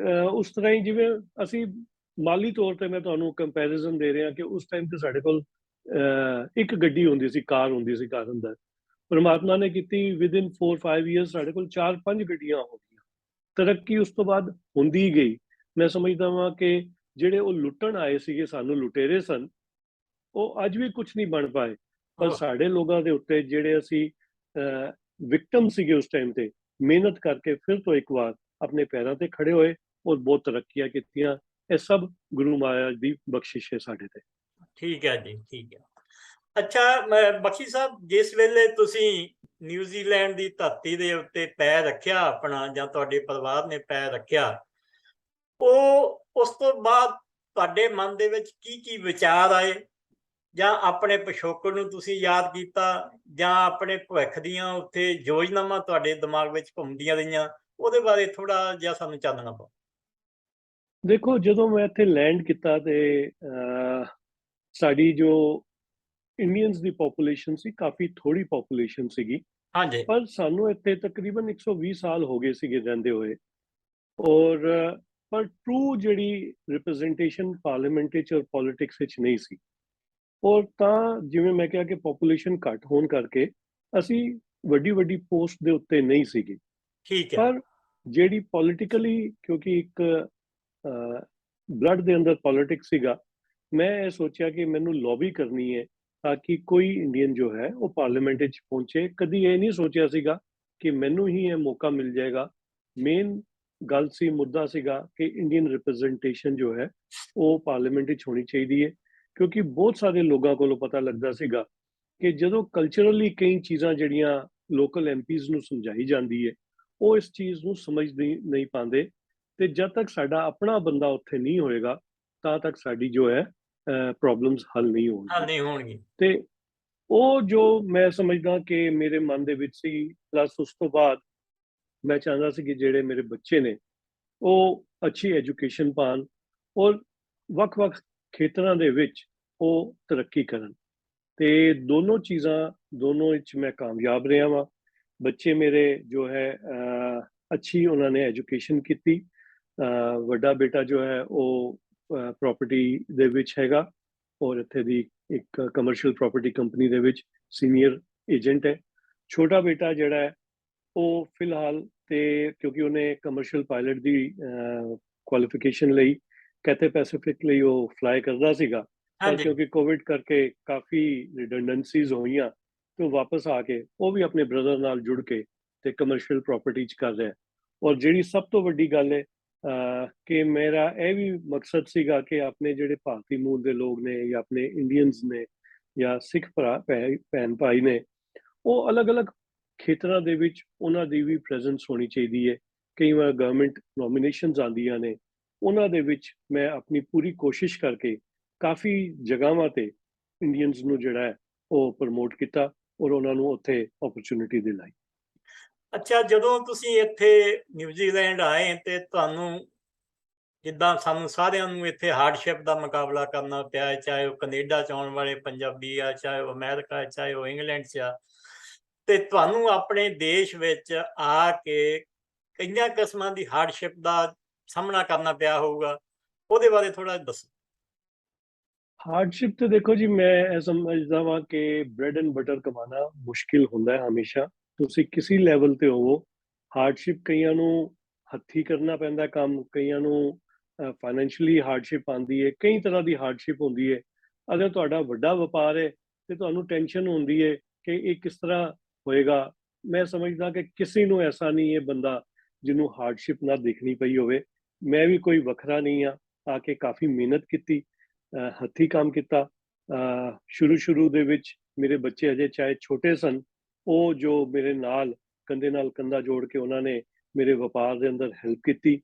ਉਸ ਤਰ੍ਹਾਂ ਹੀ ਜਿਵੇਂ ਅਸੀਂ ਮਾਲੀ ਤੌਰ ਤੇ ਮੈਂ ਤੁਹਾਨੂੰ ਕੰਪੈਰੀਜ਼ਨ ਦੇ ਰਿਹਾ ਕਿ ਉਸ ਟਾਈਮ ਤੇ ਸਾਡੇ ਕੋਲ ਇੱਕ ਗੱਡੀ ਹੁੰਦੀ ਸੀ, ਕਾਰ ਹੁੰਦੀ ਸੀ ਘਰ ਅੰਦਰ। ਪਰਮਾਤਮਾ ਨੇ ਕੀਤੀ, ਵਿਦਿਨ 4-5 ਇਅਰਸ ਸਾਡੇ ਕੋਲ 4-5 ਗੱਡੀਆਂ ਹੋ ਗਈਆਂ। ਤਰੱਕੀ ਉਸ ਤੋਂ ਬਾਅਦ ਹੁੰਦੀ ਹੀ ਗਈ। ਮੈਂ ਸਮਝਦਾ ਹਾਂ ਕਿ ਜਿਹੜੇ ਉਹ ਲੁੱਟਣ ਆਏ ਸੀਗੇ, ਸਾਨੂੰ ਲੁਟੇਰੇ ਸਨ, ਉਹ ਅੱਜ ਵੀ ਕੁਝ ਨਹੀਂ ਬਣ ਪਾਏ। ਪਰ ਉਹ ਸਾਡੇ ਲੋਕਾਂ ਦੇ ਉੱਤੇ ਜਿਹੜੇ ਅਸੀਂ ਵਿਕਟਮ ਸੀਗੇ ਉਸ ਟਾਈਮ ਤੇ, ਮਿਹਨਤ ਕਰਕੇ ਫਿਰ ਤੋਂ ਇੱਕ ਵਾਰ ਆਪਣੇ ਪੈਰਾਂ ਤੇ ਖੜੇ ਹੋਏ ਔਰ ਬਹੁਤ ਤਰੱਕੀਆਂ ਕੀਤੀਆਂ। ਇਹ ਸਭ ਗੁਰੂ ਮਹਾਰਾਜ ਦੀ ਬਖਸ਼ਿਸ਼ ਹੈ ਸਾਡੇ ਤੇ। ਠੀਕ ਹੈ ਜੀ, ਠੀਕ ਹੈ। ਅੱਛਾ, ਬਖਸ਼ੀ ਸਾਹਿਬ, ਜਿਸ ਵੇਲੇ ਤੁਸੀਂ ਨਿਊਜ਼ੀਲੈਂਡ ਦੀ ਧਰਤੀ ਦੇ ਉੱਤੇ ਪੈਰ ਰੱਖਿਆ ਆਪਣਾ, ਜਾਂ ਤੁਹਾਡੇ ਪਰਿਵਾਰ ਨੇ ਪੈਰ ਰੱਖਿਆ, ਉਹ ਉਸ ਤੋਂ ਬਾਅਦ ਤੁਹਾਡੇ ਮਨ ਦੇ ਵਿੱਚ ਕੀ ਕੀ ਵਿਚਾਰ ਆਏ, ਜਾਂ ਆਪਣੇ ਪਿਛੋਕੜ ਨੂੰ ਤੁਸੀਂ ਯਾਦ ਕੀਤਾ, ਜਾਂ ਆਪਣੇ ਭਵਿੱਖ ਦੀਆਂ ਉੱਥੇ ਯੋਜਨਾਵਾਂ ਤੁਹਾਡੇ ਦਿਮਾਗ ਵਿੱਚ ਘੁੰਮਦੀਆਂ ਰਹੀਆਂ? ਉਹਦੇ ਬਾਰੇ ਥੋੜਾ ਜਿਹਾ ਸਾਨੂੰ ਚਾਨਣਾ ਪਾਓ। ਦੇਖੋ, ਜਦੋਂ ਮੈਂ ਇੱਥੇ ਲੈਂਡ ਕੀਤਾ ਤੇ ਸਾਡੀ ਜੋ ਇੰਡੀਅਨਸ ਦੀ ਪੋਪੂਲੇਸ਼ਨ ਸੀ, ਕਾਫੀ ਥੋੜੀ ਪੋਪੂਲੇਸ਼ਨ ਸੀਗੀ। ਹਾਂਜੀ। ਪਰ ਸਾਨੂੰ ਇੱਥੇ ਤਕਰੀਬਨ 120 ਸਾਲ ਹੋ ਗਏ ਸੀਗੇ ਰਹਿੰਦੇ ਹੋਏ। ਔਰ ਪਰ ਟਰੂ ਜਿਹੜੀ ਰਿਪਰੈਜ਼ੈਂਟੇਸ਼ਨ ਪਾਰਲੀਮੈਂਟ ਵਿੱਚ ਔਰ ਪੋਲਿਟਿਕਸ ਵਿੱਚ ਨਹੀਂ ਸੀ। ਔਰ ਤਾਂ ਜਿਵੇਂ ਮੈਂ ਕਿਹਾ ਕਿ ਪੋਪੂਲੇਸ਼ਨ ਘੱਟ ਹੋਣ ਕਰਕੇ ਅਸੀਂ ਵੱਡੀ ਵੱਡੀ ਪੋਸਟ ਦੇ ਉੱਤੇ ਨਹੀਂ ਸੀਗੇ। ਠੀਕ ਹੈ। ਪਰ ਜਿਹੜੀ ਪੋਲੀਟੀਕਲੀ, ਕਿਉਂਕਿ ਇੱਕ ਬਲੱਡ ਦੇ ਅੰਦਰ ਪੋਲਿਟਿਕਸ ਸੀਗਾ, ਮੈਂ ਇਹ ਸੋਚਿਆ ਕਿ ਮੈਨੂੰ ਲੌਬੀ ਕਰਨੀ ਹੈ ਤਾਂ ਕਿ ਕੋਈ ਇੰਡੀਅਨ ਜੋ ਹੈ ਉਹ ਪਾਰਲੀਮੈਂਟ ਵਿੱਚ ਪਹੁੰਚੇ। ਕਦੀ ਇਹ ਨਹੀਂ ਸੋਚਿਆ ਸੀਗਾ ਕਿ ਮੈਨੂੰ ਹੀ ਇਹ ਮੌਕਾ ਮਿਲ ਜਾਏਗਾ। ਮੇਨ ਗੱਲ ਸੀ, ਮੁੱਦਾ ਸੀਗਾ ਕਿ ਇੰਡੀਅਨ ਰਿਪਰੈਜ਼ੈਂਟੇਸ਼ਨ ਜੋ ਹੈ ਉਹ ਪਾਰਲੀਮੈਂਟ ਵਿੱਚ ਹੋਣੀ ਚਾਹੀਦੀ ਹੈ। ਕਿਉਂਕਿ ਬਹੁਤ ਸਾਰੇ ਲੋਕਾਂ ਕੋਲੋਂ ਪਤਾ ਲੱਗਦਾ ਸੀਗਾ ਕਿ ਜਦੋਂ ਕਲਚਰਲੀ ਕਈ ਚੀਜ਼ਾਂ ਜਿਹੜੀਆਂ ਲੋਕਲ ਐਮਪੀਜ਼ ਨੂੰ ਸਮਝਾਈ ਜਾਂਦੀ ਹੈ, ਉਹ ਇਸ ਚੀਜ਼ ਨੂੰ ਸਮਝ ਨਹੀਂ ਪਾਉਂਦੇ। ਤੇ ਜਦ ਤੱਕ ਸਾਡਾ ਆਪਣਾ ਬੰਦਾ ਉੱਥੇ ਨਹੀਂ ਹੋਏਗਾ, ਤਾਂ ਤੱਕ ਸਾਡੀ ਜੋ ਹੈ ਪ੍ਰੋਬਲਮਸ ਹੱਲ ਨਹੀਂ ਹੱਲ ਹੋਣਗੀਆਂ। ਨਹੀਂ ਹੋਣਗੀ। ਤੇ ਉਹ ਜੋ ਮੈਂ ਸਮਝਦਾ ਕਿ ਮੇਰੇ ਮਨ ਦੇ ਵਿੱਚ ਸੀ, ਪਲੱਸ ਉਸ ਤੋਂ ਬਾਅਦ ਮੈਂ ਚਾਹੁੰਦਾ ਸੀ ਕਿ ਜਿਹੜੇ ਮੇਰੇ ਬੱਚੇ ਨੇ ਉਹ ਅੱਛੀ ਐਜੂਕੇਸ਼ਨ ਪਾਣ, ਔਰ ਵੱਖ-ਵੱਖ ਖੇਤਰਾਂ ਦੇ ਵਿੱਚ ਉਹ ਤਰੱਕੀ ਕਰਨ। ਤੇ ਦੋਨੋਂ ਚੀਜ਼ਾਂ ਦੋਨੋਂ ਵਿੱਚ ਮੈਂ ਕਾਮਯਾਬ ਰਿਹਾ ਵਾਂ। ਬੱਚੇ ਮੇਰੇ ਜੋ ਹੈ ਅੱਛੀ ਉਹਨਾਂ ਨੇ ਐਜੂਕੇਸ਼ਨ ਕੀਤੀ। ਵੱਡਾ ਬੇਟਾ ਜੋ ਹੈ ਉਹ ਪ੍ਰੋਪਰਟੀ ਦੇ ਵਿੱਚ ਹੈਗਾ ਔਰ ਇੱਥੇ ਦੀ ਇੱਕ ਕਮਰਸ਼ੀਅਲ ਪ੍ਰੋਪਰਟੀ ਕੰਪਨੀ ਦੇ ਵਿੱਚ ਸੀਨੀਅਰ ਏਜੰਟ ਹੈ। ਛੋਟਾ ਬੇਟਾ ਜਿਹੜਾ ਹੈ ਉਹ ਫਿਲਹਾਲ ਤੇ ਕਿਉਂਕਿ ਉਹਨੇ ਕਮਰਸ਼ੀਅਲ ਪਾਇਲਟ ਦੀ ਕੁਆਲੀਫਿਕੇਸ਼ਨ ਲਈ ਕੈਥੇ ਪੈਸੀਫਿਕ ਲਈ ਉਹ ਫਲਾਈ ਕਰਦਾ ਸੀਗਾ, ਪਰ ਹਾਂਜੀ ਕਿਉਂਕਿ ਕੋਵਿਡ ਕਰਕੇ ਕਾਫੀ ਰਿਡੰਡੈਂਸੀਜ਼ ਹੋਈਆਂ ਤੇ ਉਹ ਵਾਪਸ ਆ ਕੇ ਉਹ ਵੀ ਆਪਣੇ ਬ੍ਰਦਰ ਨਾਲ ਜੁੜ ਕੇ ਤੇ ਕਮਰਸ਼ੀਅਲ ਪ੍ਰਾਪਰਟੀ 'ਚ ਕਰ ਰਿਹਾ। ਔਰ ਜਿਹੜੀ ਸਭ ਤੋਂ ਵੱਡੀ ਗੱਲ ਹੈ ਕਿ ਮੇਰਾ ਇਹ ਵੀ ਮਕਸਦ ਸੀਗਾ ਕਿ ਆਪਣੇ ਜਿਹੜੇ ਭਾਰਤੀ ਮੂਲ ਦੇ ਲੋਕ ਨੇ ਜਾਂ ਆਪਣੇ ਇੰਡੀਅਨਸ ਨੇ ਜਾਂ ਸਿੱਖ ਭੈਣ ਭਾਈ ਨੇ, ਉਹ ਅਲੱਗ-ਅਲੱਗ ਖੇਤਰਾਂ ਦੇ ਵਿੱਚ ਉਹਨਾਂ ਦੀ ਵੀ ਪ੍ਰੈਜ਼ੈਂਸ ਹੋਣੀ ਚਾਹੀਦੀ ਹੈ। ਕਈ ਵਾਰ ਗਵਰਨਮੈਂਟ ਨੋਮੀਨੇਸ਼ਨਸ ਆਉਂਦੀਆਂ ਨੇ, ਉਹਨਾਂ ਦੇ ਵਿੱਚ ਮੈਂ ਆਪਣੀ ਪੂਰੀ ਕੋਸ਼ਿਸ਼ ਕਰਕੇ ਕਾਫੀ ਜਗ੍ਹਾਵਾਂ ਤੇ ਇੰਡੀਅਨਸ ਨੂੰ ਜਿਹੜਾ ਹੈ ਉਹ ਪ੍ਰਮੋਟ ਕੀਤਾ ਔਰ ਉਹਨਾਂ ਨੂੰ ਉੱਥੇ ਓਪਰਚੁਨਿਟੀ ਦਿਲਾਈ। ਅੱਛਾ, ਜਦੋਂ ਤੁਸੀਂ ਇੱਥੇ ਨਿਊਜ਼ੀਲੈਂਡ ਆਏ ਤੇ ਤੁਹਾਨੂੰ ਜਿੱਦਾਂ ਸਾਨੂੰ ਸਾਰਿਆਂ ਨੂੰ ਇੱਥੇ ਹਾਰਡਸ਼ਿਪ ਦਾ ਮੁਕਾਬਲਾ ਕਰਨਾ ਪਿਆ, ਚਾਹੇ ਉਹ ਕੈਨੇਡਾ 'ਚ ਆਉਣ ਵਾਲੇ ਪੰਜਾਬੀ ਆ, ਚਾਹੇ ਉਹ ਅਮਰੀਕਾ, ਚਾਹੇ ਉਹ ਇੰਗਲੈਂਡ 'ਚ ਆ, ਤੇ ਤੁਹਾਨੂੰ ਆਪਣੇ ਦੇਸ਼ ਵਿੱਚ ਆ ਕੇ ਕਈਆਂ ਕਿਸਮਾਂ ਦੀ ਹਾਰਡਸ਼ਿਪ ਦਾ ਸਾਹਮਣਾ ਕਰਨਾ ਪਿਆ ਹੋਊਗਾ, ਉਹਦੇ ਬਾਰੇ ਥੋੜਾ ਦੱਸੋ। ਹਾਰਡਸ਼ਿਪ ਤੇ ਦੇਖੋ ਜੀ, ਮੈਂ ਇਹ ਸਮਝਦਾ ਵਾਂ ਕਿ ਬ੍ਰੈਡ ਐਂਡ ਬਟਰ ਕਮਾਉਣਾ ਮੁਸ਼ਕਿਲ ਹੁੰਦਾ ਹੈ ਹਮੇਸ਼ਾ, ਤੁਸੀਂ ਕਿਸੇ ਲੈਵਲ ਤੇ ਹੋਵੋ। ਹਾਰਡਸ਼ਿਪ ਕਈਆਂ ਨੂੰ ਹੱਥੀਂ ਕਰਨਾ ਪੈਂਦਾ ਕੰਮ, ਕਈਆਂ ਨੂੰ ਫਾਈਨੈਂਸ਼ੀਅਲੀ ਹਾਰਡਸ਼ਿਪ ਆਉਂਦੀ ਹੈ, ਕਈ ਤਰ੍ਹਾਂ ਦੀ ਹਾਰਡਸ਼ਿਪ ਹੁੰਦੀ ਹੈ। ਅਗਰ ਤੁਹਾਡਾ ਵੱਡਾ ਵਪਾਰ ਹੈ ਤੇ ਤੁਹਾਨੂੰ ਟੈਨਸ਼ਨ ਹੁੰਦੀ ਹੈ ਕਿ ਇਹ ਕਿਸ ਤਰ੍ਹਾਂ ਹੋਏਗਾ। ਮੈਂ ਸਮਝਦਾ ਕਿ ਕਿਸੇ ਨੂੰ ਐਸਾ ਨਹੀਂ ਹੈ ਬੰਦਾ ਜਿਹਨੂੰ ਹਾਰਡਸ਼ਿਪ ਨਾ ਦੇਖਣੀ ਪਈ ਹੋਵੇ। ਮੈਂ ਵੀ ਕੋਈ ਵੱਖਰਾ ਨਹੀਂ ਆ ਕੇ ਕਾਫੀ ਮਿਹਨਤ ਕੀਤੀ, ਹੱਥੀਂ ਕੰਮ ਕੀਤਾ। ਸ਼ੁਰੂ ਦੇ ਵਿੱਚ ਮੇਰੇ ਬੱਚੇ ਅਜੇ ਚਾਹੇ ਛੋਟੇ ਸਨ, ਉਹ ਜੋ ਮੇਰੇ ਨਾਲ ਕੰਧੇ ਨਾਲ ਕੰਧਾ ਜੋੜ ਕੇ ਉਹਨਾਂ ਨੇ ਮੇਰੇ ਵਪਾਰ ਦੇ ਅੰਦਰ ਹੈਲਪ ਕੀਤੀ।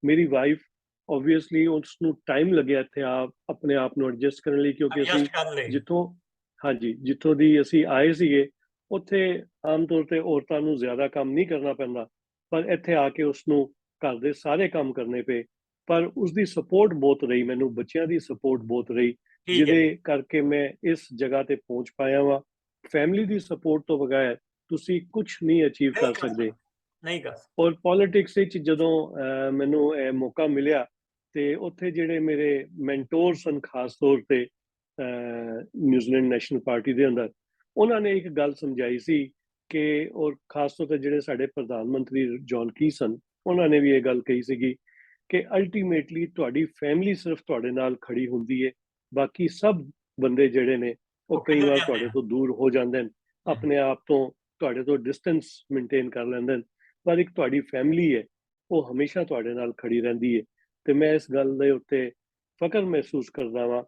ਮੇਰੀ ਵਾਈਫ ਓਬਵੀਅਸਲੀ ਉਸ ਨੂੰ ਟਾਈਮ ਲੱਗਿਆ ਇੱਥੇ ਆਪਣੇ ਆਪ ਨੂੰ ਐਡਜਸਟ ਕਰਨ ਲਈ, ਕਿਉਂਕਿ ਅਸੀਂ ਐਡਜਸਟ ਕਰਨ ਲਈ। ਜਿੱਥੋਂ ਦੀ ਅਸੀਂ ਆਏ ਸੀਗੇ ਉੱਥੇ ਆਮ ਤੌਰ ਤੇ ਔਰਤਾਂ ਨੂੰ ਜ਼ਿਆਦਾ ਕੰਮ ਨਹੀਂ ਕਰਨਾ ਪੈਂਦਾ, ਪਰ ਇੱਥੇ ਆ ਕੇ ਉਸਨੂੰ ਘਰ ਦੇ ਸਾਰੇ ਕੰਮ ਕਰਨੇ ਪਏ। ਪਰ ਉਸਦੀ ਸਪੋਰਟ ਬਹੁਤ ਰਹੀ, ਮੈਨੂੰ ਬੱਚਿਆਂ ਦੀ ਸਪੋਰਟ ਬਹੁਤ ਰਹੀ, ਠੀਕ ਹੈ ਜੀ, ਜਿਹਦੇ ਕਰਕੇ ਮੈਂ ਇਸ ਜਗ੍ਹਾ ਤੇ ਪਹੁੰਚ ਪਾਇਆ ਵਾਂ। ਫੈਮਿਲੀ ਦੀ ਸਪੋਰਟ ਤੋਂ ਬਗੈਰ ਤੁਸੀਂ ਕੁਝ ਨਹੀਂ ਅਚੀਵ ਨਹੀਂ ਕਰ ਕਰ ਸਕਦੇ। ਸਕਦਾ, ਨਹੀਂ ਕਰ ਸਕਦਾ। ਔਰ ਪੋਲਿਟਿਕਸ ਵਿੱਚ ਜਦੋਂ ਮੈਨੂੰ ਇਹ ਮੌਕਾ ਮਿਲਿਆ ਤੇ ਉੱਥੇ ਜਿਹੜੇ ਮੇਰੇ ਮੈਂਟੋਰ ਸਨ, ਖਾਸ ਤੌਰ ਤੇ ਨਿਊਜ਼ੀਲੈਂਡ ਨੈਸ਼ਨਲ ਪਾਰਟੀ ਦੇ ਅੰਦਰ, ਉਹਨਾਂ ਨੇ ਇੱਕ ਗੱਲ ਸਮਝਾਈ ਸੀ ਕਿ, ਔਰ ਖਾਸ ਤੌਰ ਤੇ ਜਿਹੜੇ ਸਾਡੇ ਪ੍ਰਧਾਨ ਮੰਤਰੀ ਜੌਨ ਕੀ ਸਨ, ਉਹਨਾਂ ਨੇ ਵੀ ਇਹ ਗੱਲ ਕਹੀ ਸੀਗੀ ਕਿ ਅਲਟੀਮੇਟਲੀ ਤੁਹਾਡੀ ਫੈਮਿਲੀ ਸਿਰਫ ਤੁਹਾਡੇ ਨਾਲ ਖੜੀ ਹੁੰਦੀ ਹੈ, ਬਾਕੀ ਸਭ ਬੰਦੇ ਜਿਹੜੇ ਨੇ ਉਹ ਕਈ ਕਿੱਧਰ ਵਾਰ ਜਾਂਦੇ ਤੁਹਾਡੇ ਆ। ਤੋਂ ਦੂਰ ਹੋ ਜਾਂਦੇ ਨੇ, ਆਪਣੇ ਆਪ ਤੋਂ ਤੁਹਾਡੇ ਤੋਂ ਡਿਸਟੈਂਸ ਮੇਨਟੇਨ ਕਰ ਲੈਂਦੇ ਨੇ, ਪਰ ਇੱਕ ਤੁਹਾਡੀ ਫੈਮਿਲੀ ਹੈ ਉਹ ਹਮੇਸ਼ਾ ਤੁਹਾਡੇ ਨਾਲ ਖੜੀ ਰਹਿੰਦੀ ਹੈ। ਤੇ ਮੈਂ ਇਸ ਗੱਲ ਦੇ ਉੱਤੇ ਫਕਰ ਮਹਿਸੂਸ ਕਰਦਾ ਵਾਂ,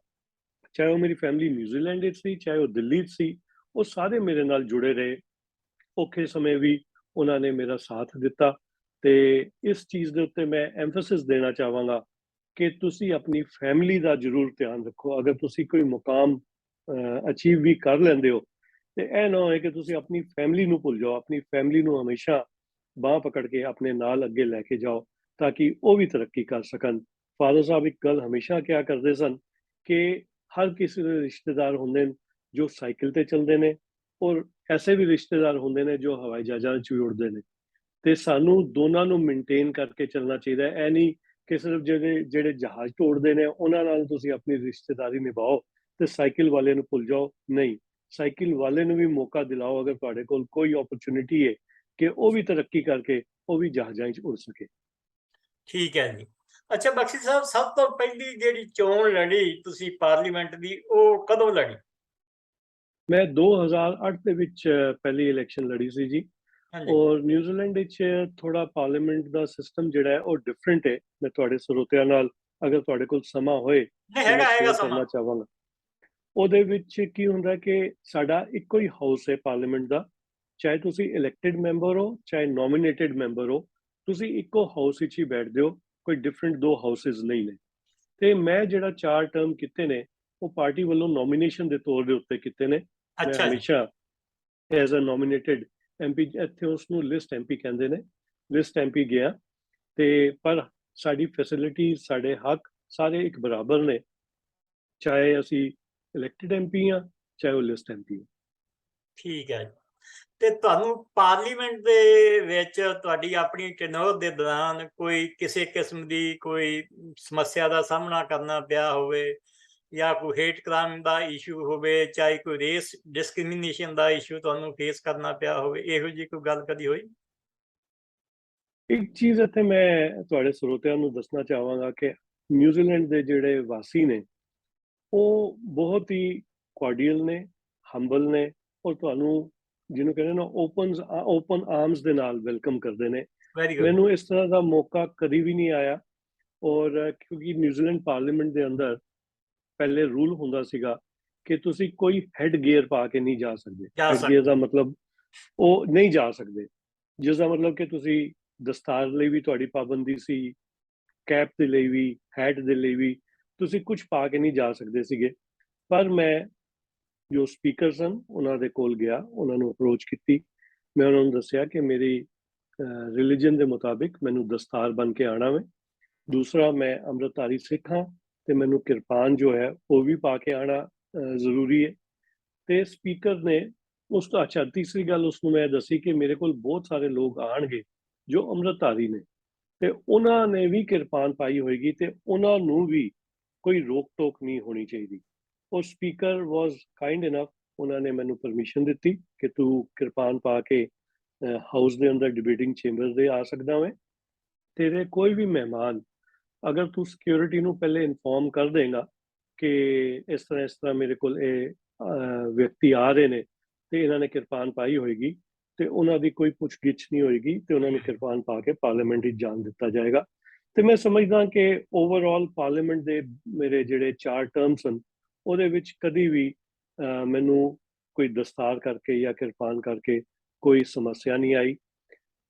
ਚਾਹੇ ਉਹ ਮੇਰੀ ਫੈਮਿਲੀ ਨਿਊਜ਼ੀਲੈਂਡ ਵਿੱਚ ਸੀ, ਚਾਹੇ ਉਹ ਦਿੱਲੀ 'ਚ ਸੀ, ਉਹ ਸਾਰੇ ਮੇਰੇ ਨਾਲ ਜੁੜੇ ਰਹੇ। ਔਖੇ ਸਮੇਂ ਵੀ ਉਹਨਾਂ ਨੇ ਮੇਰਾ ਸਾਥ ਦਿੱਤਾ। ਤੇ ਇਸ ਚੀਜ਼ ਦੇ ਉੱਤੇ ਮੈਂ ਐਮਫੈਸਿਸ ਦੇਣਾ ਚਾਹਾਂਗਾ ਕਿ ਤੁਸੀਂ ਆਪਣੀ ਫੈਮਿਲੀ ਦਾ ਜ਼ਰੂਰ ਧਿਆਨ ਰੱਖੋ। ਅਗਰ ਤੁਸੀਂ ਕੋਈ ਮੁਕਾਮ ਅਚੀਵ ਵੀ ਕਰ ਲੈਂਦੇ ਹੋ ਤੇ ਇਹ ਨਾ ਹੋਏ ਕਿ ਤੁਸੀਂ ਆਪਣੀ ਫੈਮਿਲੀ ਨੂੰ ਭੁੱਲ ਜਾਓ। ਆਪਣੀ ਫੈਮਿਲੀ ਨੂੰ ਹਮੇਸ਼ਾ ਬਾਂਹ ਪਕੜ ਕੇ ਆਪਣੇ ਨਾਲ ਅੱਗੇ ਲੈ ਕੇ ਜਾਓ ਤਾਂ ਕਿ ਉਹ ਵੀ ਤਰੱਕੀ ਕਰ ਸਕਣ। ਫਾਦਰ ਸਾਹਿਬ ਇੱਕ ਗੱਲ ਹਮੇਸ਼ਾ ਕਿਹਾ ਕਰਦੇ ਸਨ ਕਿ ਹਰ ਕਿਸੇ ਦੇ ਰਿਸ਼ਤੇਦਾਰ ਹੁੰਦੇ ਨੇ ਜੋ ਸਾਈਕਲ ਤੇ ਚੱਲਦੇ ਨੇ, ਔਰ ਐਸੇ ਵੀ ਰਿਸ਼ਤੇਦਾਰ ਹੁੰਦੇ ਨੇ ਜੋ ਹਵਾਈ ਜਹਾਜ਼ਾਂ 'ਚ ਵੀ ਉੜਦੇ ਨੇ। ਤੇ ਸਾਨੂੰ ਦੋਨਾਂ ਨੂੰ ਮੇਨਟੇਨ ਕਰਕੇ ਚੱਲਣਾ ਚਾਹੀਦਾ ਹੈ। ਇਹ ਨਹੀਂ ਕਿ ਸਿਰਫ ਜਿਹੜੇ ਜਹਾਜ਼ ਤੋਂ ਉੜਦੇ ਨੇ ਉਹਨਾਂ ਨਾਲ ਤੁਸੀਂ ਆਪਣੀ ਰਿਸ਼ਤੇਦਾਰੀ ਨਿਭਾਓ ਤੇ ਸਾਈਕਲ ਵਾਲੇ ਨੂੰ ਭੁੱਲ ਜਾਓ। ਨਹੀਂ, ਸਾਈਕਲ ਵਾਲੇ ਨੂੰ ਵੀ ਮੌਕਾ ਦਿਲਾਓ ਅਗਰ ਤੁਹਾਡੇ ਕੋਲ ਕੋਈ ਓਪਰਚੁਨਿਟੀ ਹੈ ਕਿ ਉਹ ਵੀ ਤਰੱਕੀ ਕਰਕੇ ਉਹ ਵੀ ਜਹਾਜ਼ਾਂ 'ਚ ਉੜ ਸਕੇ। ਠੀਕ ਹੈ ਜੀ। ਅੱਛਾ ਬਖਸ਼ੀ ਸਾਹਿਬ, ਸਭ ਤੋਂ ਪਹਿਲੀ ਜਿਹੜੀ ਚੋਣ ਲੜੀ ਤੁਸੀਂ ਪਾਰਲੀਮੈਂਟ ਦੀ, ਉਹ ਕਦੋਂ ਲੜੀ? ਮੈਂ 2008 ਦੇ ਵਿੱਚ ਪਹਿਲੀ ਇਲੈਕਸ਼ਨ ਲੜੀ ਸੀ ਜੀ। ਹਾਂਜੀ, ਔਰ ਨਿਊਜ਼ੀਲੈਂਡ ਵਿੱਚ ਥੋੜਾ ਪਾਰਲੀਮੈਂਟ ਦਾ ਸਿਸਟਮ ਜਿਹੜਾ ਹੈ ਉਹ ਡਿਫਰੈਂਟ ਹੈ। ਮੈਂ ਤੁਹਾਡੇ ਸਰੋਤਿਆਂ ਨਾਲ, ਅਗਰ ਤੁਹਾਡੇ ਕੋਲ ਸਮਾਂ ਹੋਏ ਨਹੀਂ ਤੇ ਮੈਂ ਹੈਗਾ ਸ਼ੇਅਰ ਸਮਾਂ। ਕਰਨਾ ਚਾਹਾਂਗਾ। ਉਹਦੇ ਵਿੱਚ ਕੀ ਹੁੰਦਾ ਕਿ ਸਾਡਾ ਇੱਕੋ ਹੀ ਹਾਊਸ ਹੈ ਪਾਰਲੀਮੈਂਟ ਦਾ, ਚਾਹੇ ਤੁਸੀਂ ਇਲੈਕਟਿਡ ਮੈਂਬਰ ਹੋ ਚਾਹੇ ਨੋਮੀਨੇਟਿਡ ਮੈਂਬਰ ਹੋ, ਤੁਸੀਂ ਇੱਕੋ ਹਾਊਸ ਵਿੱਚ ਹੀ ਬੈਠਦੇ ਹੋ, ਕੋਈ ਡਿਫਰੈਂਟ ਦੋ ਹਾਊਸਿਸ ਨਹੀਂ ਨੇ। ਤੇ ਮੈਂ ਜਿਹੜਾ 4 ਟਰਮ ਕੀਤੇ ਨੇ ਉਹ ਪਾਰਟੀ ਵੱਲੋਂ ਨੋਮੀਨੇਸ਼ਨ ਦੇ ਤੌਰ ਦੇ ਉੱਤੇ ਕੀਤੇ ਨੇ। ਮੈਂ ਅੱਛਾ ਜੀ, ਹਮੇਸ਼ਾ ਐਜ਼ ਅ ਨੋਮੀਨੇਟਿਡ ਐਮਪੀ, ਇੱਥੇ ਉਸ ਨੂੰ ਲਿਸਟ ਐਮਪੀ ਕਹਿੰਦੇ ਨੇ, ਲਿਸਟ ਐਮਪੀ ਗਿਆ। ਤੇ ਪਰ ਸਾਡੀ ਫੈਸਿਲਿਟੀ, ਸਾਡੇ ਹੱਕ ਸਾਰੇ ਇੱਕ ਬਰਾਬਰ ਨੇ। ਚਾਹੇ ਅਸੀਂ ਇਲੈਕਟਿਡ ਐਮਪੀ ਹਾਂ, ਚਾਹੇ ਉਹ ਲਿਸਟ ਐਮਪੀ ਹਾਂ। ਠੀਕ ਹੈ। ਤੇ ਤੁਹਾਨੂੰ ਪਾਰਲੀਮੈਂਟ ਦੇ ਵਿੱਚ ਤੁਹਾਡੀ ਆਪਣੀ ਟੈਨੋਰ ਦੇ ਦੌਰਾਨ ਕੋਈ ਕਿਸੇ ਕਿਸਮ ਦੀ ਕੋਈ ਸਮੱਸਿਆ ਦਾ ਸਾਹਮਣਾ ਕਰਨਾ ਪਿਆ ਹੋਵੇ, ਜਾਂ ਕੋਈ ਹੇਟ ਕ੍ਰਾਈਮ ਦਾ ਇਸ਼ੂ ਹੋਵੇ, ਚਾਹੇ ਕੋਈ ਰੇਸ ਡਿਸਕ੍ਰਿਮੀਨੇਸ਼ਨ ਦਾ ਇਸ਼ੂ ਤੁਹਾਨੂੰ ਫੇਸ ਕਰਨਾ ਪਿਆ ਹੋਵੇ, ਇਹੋ ਜਿਹੀ ਕੋਈ ਗੱਲ ਕਦੀ ਹੋਈ? ਇੱਕ ਚੀਜ਼ ਇੱਥੇ ਮੈਂ ਤੁਹਾਡੇ ਸਰੋਤਿਆਂ ਨੂੰ ਦੱਸਣਾ ਚਾਹਾਂਗਾ ਕਿ ਨਿਊਜ਼ੀਲੈਂਡ ਦੇ ਜਿਹੜੇ ਵਾਸੀ ਨੇ ਉਹ ਬਹੁਤ ਹੀ ਕੋਆਰਡੀਅਲ ਨੇ, ਹੰਬਲ ਨੇ, ਔਰ ਤੁਹਾਨੂੰ ਜਿਹਨੂੰ ਕਹਿੰਦੇ ਨਾ ਓਪਨ ਆਰਮਸ ਦੇ ਨਾਲ ਵੈਲਕਮ ਕਰਦੇ ਨੇ। Very good. ਮੈਨੂੰ ਇਸ ਤਰ੍ਹਾਂ ਦਾ ਮੌਕਾ ਕਦੀ ਵੀ ਨਹੀਂ ਆਇਆ। ਔਰ ਕਿਉਂਕਿ ਨਿਊਜ਼ੀਲੈਂਡ ਪਾਰਲੀਮੈਂਟ ਦੇ ਅੰਦਰ ਪਹਿਲੇ ਰੂਲ ਹੁੰਦਾ ਸੀਗਾ ਕਿ ਤੁਸੀਂ ਕੋਈ ਹੈਡ ਗੇਅਰ ਪਾ ਕੇ ਨਹੀਂ ਜਾ ਸਕਦੇ। ਜਾ ਹੈਡ ਗੇਅਰ ਦਾ ਸਕਦੇ। ਮਤਲਬ ਉਹ ਨਹੀਂ ਜਾ ਸਕਦੇ, ਜਿਸ ਦਾ ਮਤਲਬ ਕਿ ਤੁਸੀਂ ਦਸਤਾਰ ਲਈ ਵੀ ਤੁਹਾਡੀ ਪਾਬੰਦੀ ਸੀ, ਕੈਪ ਦੇ ਲਈ ਵੀ, ਹੈਟ ਦੇ ਲਈ ਵੀ ਤੁਸੀਂ ਕੁਝ ਪਾ ਕੇ ਨਹੀਂ ਜਾ ਸਕਦੇ ਸੀਗੇ। ਪਰ ਮੈਂ ਜੋ ਸਪੀਕਰ ਸਨ ਉਹਨਾਂ ਦੇ ਕੋਲ ਗਿਆ, ਉਹਨਾਂ ਨੂੰ ਅਪਰੋਚ ਕੀਤੀ। ਮੈਂ ਉਹਨਾਂ ਨੂੰ ਦੱਸਿਆ ਕਿ ਮੇਰੀ ਰਿਲੀਜਨ ਦੇ ਮੁਤਾਬਿਕ ਮੈਨੂੰ ਦਸਤਾਰ ਬਣ ਕੇ ਆਣਾ ਵੇ। ਦੂਸਰਾ, ਮੈਂ ਅੰਮ੍ਰਿਤਧਾਰੀ ਸਿੱਖ ਹਾਂ ਤੇ ਮੈਨੂੰ ਕਿਰਪਾਨ ਜੋ ਹੈ ਉਹ ਵੀ ਪਾ ਕੇ ਆਣਾ ਜ਼ਰੂਰੀ ਹੈ। ਤੇ ਸਪੀਕਰ ਨੇ ਉਸ ਤੋਂ ਅੱਛਾ, ਤੀਸਰੀ ਗੱਲ ਉਸਨੂੰ ਮੈਂ ਦੱਸੀ ਕਿ ਮੇਰੇ ਕੋਲ ਬਹੁਤ ਸਾਰੇ ਲੋਕ ਆਣਗੇ ਜੋ ਅੰਮ੍ਰਿਤਧਾਰੀ ਨੇ ਤੇ ਉਹਨਾਂ ਨੇ ਵੀ ਕਿਰਪਾਨ ਪਾਈ ਹੋਏਗੀ ਤੇ ਉਹਨਾਂ ਨੂੰ ਵੀ ਕੋਈ ਰੋਕ ਟੋਕ ਨਹੀਂ ਹੋਣੀ ਚਾਹੀਦੀ। ਉਹ ਸਪੀਕਰ ਵਾਸ ਕਾਈਂਡ ਇਨਫ, ਉਹਨਾਂ ਨੇ ਮੈਨੂੰ ਪਰਮਿਸ਼ਨ ਦਿੱਤੀ ਕਿ ਤੂੰ ਕਿਰਪਾਨ ਪਾ ਕੇ ਹਾਊਸ ਦੇ ਅੰਦਰ ਡਿਬੇਟਿੰਗ ਚੇਂਬਰ ਦੇ ਆ ਸਕਦਾ ਵੇਂ। ਤੇਰੇ ਕੋਈ ਵੀ ਮਹਿਮਾਨ, ਅਗਰ ਤੂੰ ਸਿਕਿਉਰਿਟੀ ਨੂੰ ਪਹਿਲੇ ਇਨਫੋਰਮ ਕਰ ਦੇਗਾ ਕਿ ਇਸ ਤਰ੍ਹਾਂ ਮੇਰੇ ਕੋਲ ਇਹ ਵਿਅਕਤੀ ਆ ਰਹੇ ਨੇ ਤੇ ਇਹਨਾਂ ਨੇ ਕਿਰਪਾਨ ਪਾਈ ਹੋਏਗੀ, ਤੇ ਉਹਨਾਂ ਦੀ ਕੋਈ ਪੁੱਛਗਿੱਛ ਨਹੀਂ ਹੋਏਗੀ ਤੇ ਉਹਨਾਂ ਨੂੰ ਕਿਰਪਾਨ ਪਾ ਕੇ ਪਾਰਲੀਮੈਂਟ ਵਿੱਚ ਜਾਣ ਦਿੱਤਾ ਜਾਏਗਾ। ਤੇ ਮੈਂ ਸਮਝਦਾ ਕਿ ਓਵਰਆਲ ਪਾਰਲੀਮੈਂਟ ਦੇ ਮੇਰੇ ਜਿਹੜੇ 4 ਟਰਮ ਸਨ ਉਹਦੇ ਵਿੱਚ ਕਦੀ ਵੀ ਮੈਨੂੰ ਕੋਈ ਦਸਤਾਰ ਕਰਕੇ ਜਾਂ ਕਿਰਪਾਨ ਕਰਕੇ ਕੋਈ ਸਮੱਸਿਆ ਨਹੀਂ ਆਈ।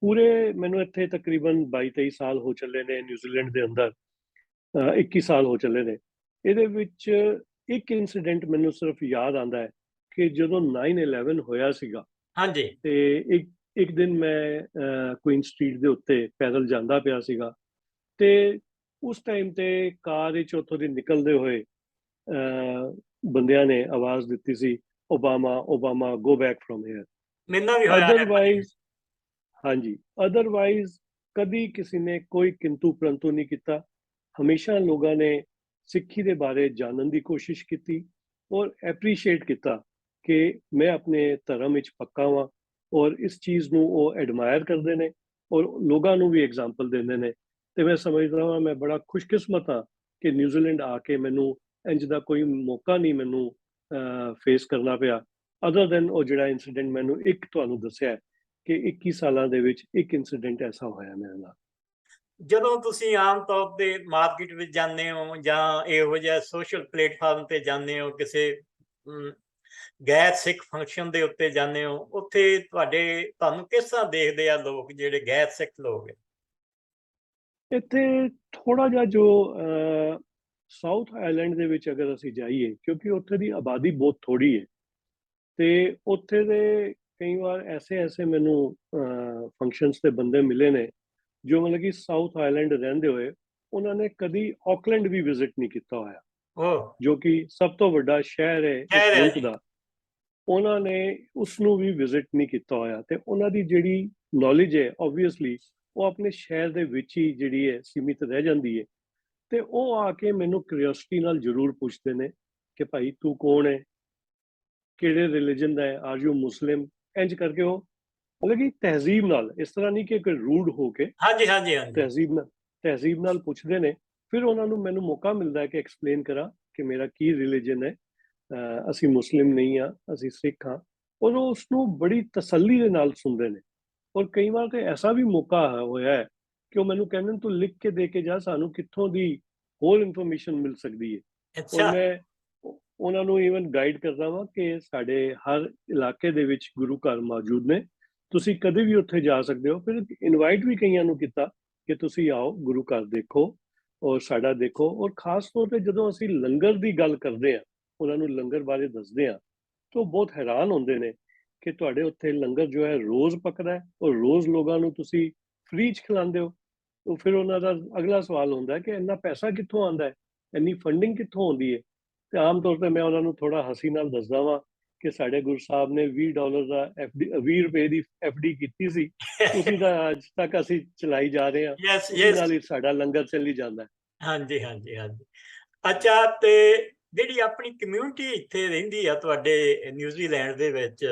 ਪੂਰੇ ਮੈਨੂੰ ਇੱਥੇ ਤਕਰੀਬਨ 22-23 ਸਾਲ ਹੋ ਚੱਲੇ ਨੇ ਨਿਊਜ਼ੀਲੈਂਡ ਦੇ ਅੰਦਰ, 21 ਸਾਲ ਹੋ ਚੱਲੇ ਨੇ। ਇਹਦੇ ਵਿੱਚ ਇੱਕ ਇਨਸੀਡੈਂਟ ਮੈਨੂੰ ਸਿਰਫ ਯਾਦ ਆਉਂਦਾ ਹੈ ਕਿ ਜਦੋਂ 9/11 ਹੋਇਆ ਸੀਗਾ ਹਾਂਜੀ। ਤੇ ਇੱਕ ਦਿਨ ਮੈਂ ਕੁਈਨ ਸਟਰੀਟ ਦੇ ਉੱਤੇ ਪੈਦਲ ਜਾਂਦਾ ਪਿਆ ਸੀਗਾ ਤੇ ਉਸ ਟਾਈਮ ਤੇ ਕਾਰ ਵਿੱਚ ਉੱਥੋਂ ਦੀ ਨਿਕਲਦੇ ਹੋਏ ਬੰਦਿਆਂ ਨੇ ਆਵਾਜ਼ ਦਿੱਤੀ ਸੀ, Obama Obama go back from here. ਮੈਨੂੰ ਵੀ ਹੋਇਆ ਹੈ ਭਾਜੀ। ਅਦਰਵਾਈਜ਼ ਹਾਂਜੀ, ਅਦਰਵਾਈਜ਼ ਕਦੀ ਕਿਸੇ ਨੇ ਕੋਈ ਕਿੰਤੂ ਪ੍ਰੰਤੂ ਨਹੀਂ ਕੀਤਾ। ਹਮੇਸ਼ਾ ਲੋਕਾਂ ਨੇ ਸਿੱਖੀ ਦੇ ਬਾਰੇ ਜਾਣਨ ਦੀ ਕੋਸ਼ਿਸ਼ ਕੀਤੀ ਔਰ ਐਪਰੀਸ਼ੀਏਟ ਕੀਤਾ ਕਿ ਮੈਂ ਆਪਣੇ ਧਰਮ ਵਿੱਚ ਪੱਕਾ ਹਾਂ, ਔਰ ਇਸ ਚੀਜ਼ ਨੂੰ ਉਹ ਐਡਮਾਇਰ ਕਰਦੇ ਨੇ ਔਰ ਲੋਕਾਂ ਨੂੰ ਵੀ ਐਗਜ਼ਾਮਪਲ ਦਿੰਦੇ ਨੇ। ਤੇ ਮੈਂ ਸਮਝਦਾ ਹਾਂ ਮੈਂ ਬੜਾ ਖੁਸ਼ਕਿਸਮਤ ਹਾਂ ਕਿ ਨਿਊਜ਼ੀਲੈਂਡ ਆ ਕੇ ਮੈਨੂੰ ਇੰਜ ਦਾ ਕੋਈ ਮੌਕਾ ਨਹੀਂ ਮੈਨੂੰ ਫੇਸ ਕਰਨਾ ਪਿਆ, ਅਦਰ ਦੈਨ ਉਹ ਜਿਹੜਾ ਇਨਸੀਡੈਂਟ ਮੈਨੂੰ ਇੱਕ ਤੁਹਾਨੂੰ ਦੱਸਿਆ ਕਿ 21 ਸਾਲਾਂ ਦੇ ਵਿੱਚ ਇੱਕ ਇਨਸੀਡੈਂਟ ਐਸਾ ਹੋਇਆ ਮੇਰੇ ਨਾਲ। ਜਦੋਂ ਤੁਸੀਂ ਆਮ ਤੌਰ ਤੇ ਮਾਰਕੀਟ ਵਿੱਚ ਜਾਂਦੇ ਹੋ ਜਾਂ ਇਹੋ ਜਿਹਾ ਸੋਸ਼ਲ ਪਲੇਟਫਾਰਮ ਤੇ ਜਾਂਦੇ ਹੋ, ਕਿਸੇ ਗੈਰ ਸਿੱਖ ਫੰਕਸ਼ਨ ਦੇ ਉੱਤੇ ਜਾਂਦੇ ਹੋ, ਉੱਥੇ ਤੁਹਾਨੂੰ ਕਿਸ ਤਰ੍ਹਾਂ ਦੇਖਦੇ ਆ ਲੋਕ, ਜਿਹੜੇ ਗੈਰ ਸਿੱਖ ਲੋਕ? ਇੱਥੇ ਥੋੜਾ ਜਿਹਾ ਜੋ ਸਾਊਥ ਆਈਲੈਂਡ ਦੇ ਵਿੱਚ ਅਗਰ ਅਸੀਂ ਜਾਈਏ, ਕਿਉਂਕਿ ਉੱਥੇ ਦੀ ਆਬਾਦੀ ਬਹੁਤ ਥੋੜੀ ਹੈ ਤੇ ਉੱਥੇ ਦੇ ਕਈ ਵਾਰ ਐਸੇ ਮੈਨੂੰ ਫੰਕਸ਼ਨਸ ਦੇ ਬੰਦੇ ਮਿਲੇ ਨੇ ਜੋ ਮਤਲਬ ਕਿ ਸਾਊਥ ਆਈਲੈਂਡ ਰਹਿੰਦੇ ਹੋਏ ਉਹਨਾਂ ਨੇ ਕਦੀ ਆਕਲੈਂਡ ਵੀ ਵਿਜ਼ਿਟ ਨਹੀਂ ਕੀਤਾ ਹੋਇਆ, ਉਹ ਜੋ ਕਿ ਸਭ ਤੋਂ ਵੱਡਾ ਸ਼ਹਿਰ ਹੈ ਇਸ ਕਹਿ ਰਿਹਾ ਮੁਲਕ ਜੀ। ਦਾ। ਉਹਨਾਂ ਨੇ ਉਸ ਨੂੰ ਵੀ ਵਿਜ਼ਿਟ ਨਹੀਂ ਕੀਤਾ ਹੋਇਆ ਤੇ ਉਹਨਾਂ ਦੀ ਜਿਹੜੀ ਨੌਲੇਜ ਹੈ ਆਬਵੀਅਸਲੀ ਉਹ ਆਪਣੇ ਸ਼ਹਿਰ ਦੇ ਵਿੱਚ ਹੀ ਜਿਹੜੀ ਹੈ ਸੀਮਿਤ ਰਹਿ ਜਾਂਦੀ ਹੈ। ਤੇ ਉਹ ਆ ਕੇ ਮੈਨੂੰ ਕਿਉਰਿਓਸਿਟੀ ਨਾਲ ਜ਼ਰੂਰ ਪੁੱਛਦੇ ਨੇ ਕਿ ਭਾਈ ਤੂੰ ਕੌਣ ਹੈ, ਕਿਹੜੇ ਰਿਲੀਜਨ ਦਾ ਹੈ, ਆਰ ਯੂ ਮੁਸਲਿਮ, ਇੰਜ ਕਰਕੇ ਉਹ ਮਤਲਬ ਕਿ ਤਹਿਜ਼ੀਬ ਨਾਲ, ਇਸ ਤਰ੍ਹਾਂ ਨਹੀਂ ਕਿ ਕੋਈ ਰੂਡ ਹੋ ਕੇ, ਹਾਂਜੀ ਹਾਂਜੀ ਹਾਂਜੀ। ਤਹਿਜ਼ੀਬ ਨਾਲ ਪੁੱਛਦੇ ਨੇ। ਫਿਰ ਉਹਨਾਂ ਨੂੰ ਮੈਨੂੰ ਮੌਕਾ ਮਿਲਦਾ ਹੈ ਕਿ ਐਕਸਪਲੇਨ ਕਰਾਂ ਕਿ ਮੇਰਾ ਕੀ ਰਿਲੀਜਨ ਹੈ। ਅਸੀਂ ਮੁਸਲਿਮ ਨਹੀਂ ਆ, ਅਸੀਂ ਸਿੱਖ ਹਾਂ। ਔਰ ਉਹ ਉਸਨੂੰ ਬੜੀ ਤਸੱਲੀ ਦੇ ਨਾਲ ਸੁਣਦੇ ਨੇ। ਔਰ ਕਈ ਵਾਰ ਤੇ ਐਸਾ ਵੀ ਮੌਕਾ ਹੋਇਆ ਹੈ ਕਿ ਉਹ ਮੈਨੂੰ ਕਹਿੰਦੇ ਤੂੰ ਲਿਖ ਕੇ ਦੇ ਕੇ ਜਾ, ਸਾਨੂੰ ਕਿੱਥੋਂ ਦੀ ਹੋਰ ਇਨਫੋਰਮੇਸ਼ਨ ਮਿਲ ਸਕਦੀ ਹੈ। ਔਰ ਅੱਛਾ। ਮੈਂ ਉਹਨਾਂ ਨੂੰ ਈਵਨ ਗਾਈਡ ਕਰਦਾ ਵਾਂ ਕਿ ਸਾਡੇ ਹਰ ਇਲਾਕੇ ਦੇ ਵਿੱਚ ਗੁਰੂ ਘਰ ਮੌਜੂਦ ਨੇ, ਤੁਸੀਂ ਕਦੇ ਵੀ ਉੱਥੇ ਜਾ ਸਕਦੇ ਹੋ। ਫਿਰ ਇਨਵਾਈਟ ਵੀ ਕਈਆਂ ਨੂੰ ਕੀਤਾ ਕਿ ਤੁਸੀਂ ਆਓ ਗੁਰੂ ਘਰ ਦੇਖੋ ਔਰ ਸਾਡਾ ਦੇਖੋ। ਔਰ ਖਾਸ ਤੌਰ ਤੇ ਜਦੋਂ ਅਸੀਂ ਲੰਗਰ ਦੀ ਗੱਲ ਕਰਦੇ ਹਾਂ, ਉਹਨਾਂ ਨੂੰ ਲੰਗਰ ਬਾਰੇ ਦੱਸਦੇ ਹਾਂ, ਤਾਂ ਉਹ ਬਹੁਤ ਹੈਰਾਨ ਹੁੰਦੇ ਨੇ ਕਿ ਤੁਹਾਡੇ ਉੱਥੇ ਲੰਗਰ ਜੋ ਹੈ ਰੋਜ਼ ਪੱਕਦਾ ਹੈ ਔਰ ਰੋਜ਼ ਲੋਕਾਂ ਨੂੰ ਤੁਸੀਂ ਫ੍ਰੀ 'ਚ ਖਿਲਾਉਂਦੇ ਹੋ। ਤਾਂ ਫਿਰ ਉਹਨਾਂ ਦਾ ਅਗਲਾ ਸਵਾਲ ਹੁੰਦਾ ਹੈ ਕਿ ਇੰਨਾ ਪੈਸਾ ਕਿੱਥੋਂ ਆਉਂਦਾ ਹੈ, ਇੰਨੀ ਫੰਡਿੰਗ ਕਿੱਥੋਂ ਆਉਂਦੀ ਹੈ। ਤੇ ਆਮ ਤੌਰ ਤੇ ਮੈਂ ਉਹਨਾਂ ਨੂੰ ਥੋੜਾ ਹਸੀ ਨਾਲ ਦੱਸਦਾ ਵਾਂ ਕਿ ਸਾਡੇ ਗੁਰੂ ਸਾਹਿਬ ਨੇ $20 ਦਾ FD 20 ਰੁਪਏ ਦੀ FD ਕੀਤੀ ਸੀ, ਉਸੇ ਦਾ ਅੱਜ ਤੱਕ ਅਸੀਂ ਚਲਾਈ ਜਾ ਰਹੇ ਹਾਂ, ਯੈਸ ਉਸੇ ਯੈਸ, ਨਾਲ ਹੀ ਸਾਡਾ ਲੰਗਰ ਚੱਲੀ ਜਾਂਦਾ ਹੈ। ਹਾਂਜੀ ਹਾਂਜੀ ਹਾਂਜੀ। ਅੱਛਾ, ਤੇ ਜਿਹੜੀ ਆਪਣੀ ਕਮਿਊਨਿਟੀ ਇੱਥੇ ਰਹਿੰਦੀ ਆ ਤੁਹਾਡੇ ਨਿਊਜ਼ੀਲੈਂਡ ਦੇ ਵਿੱਚ,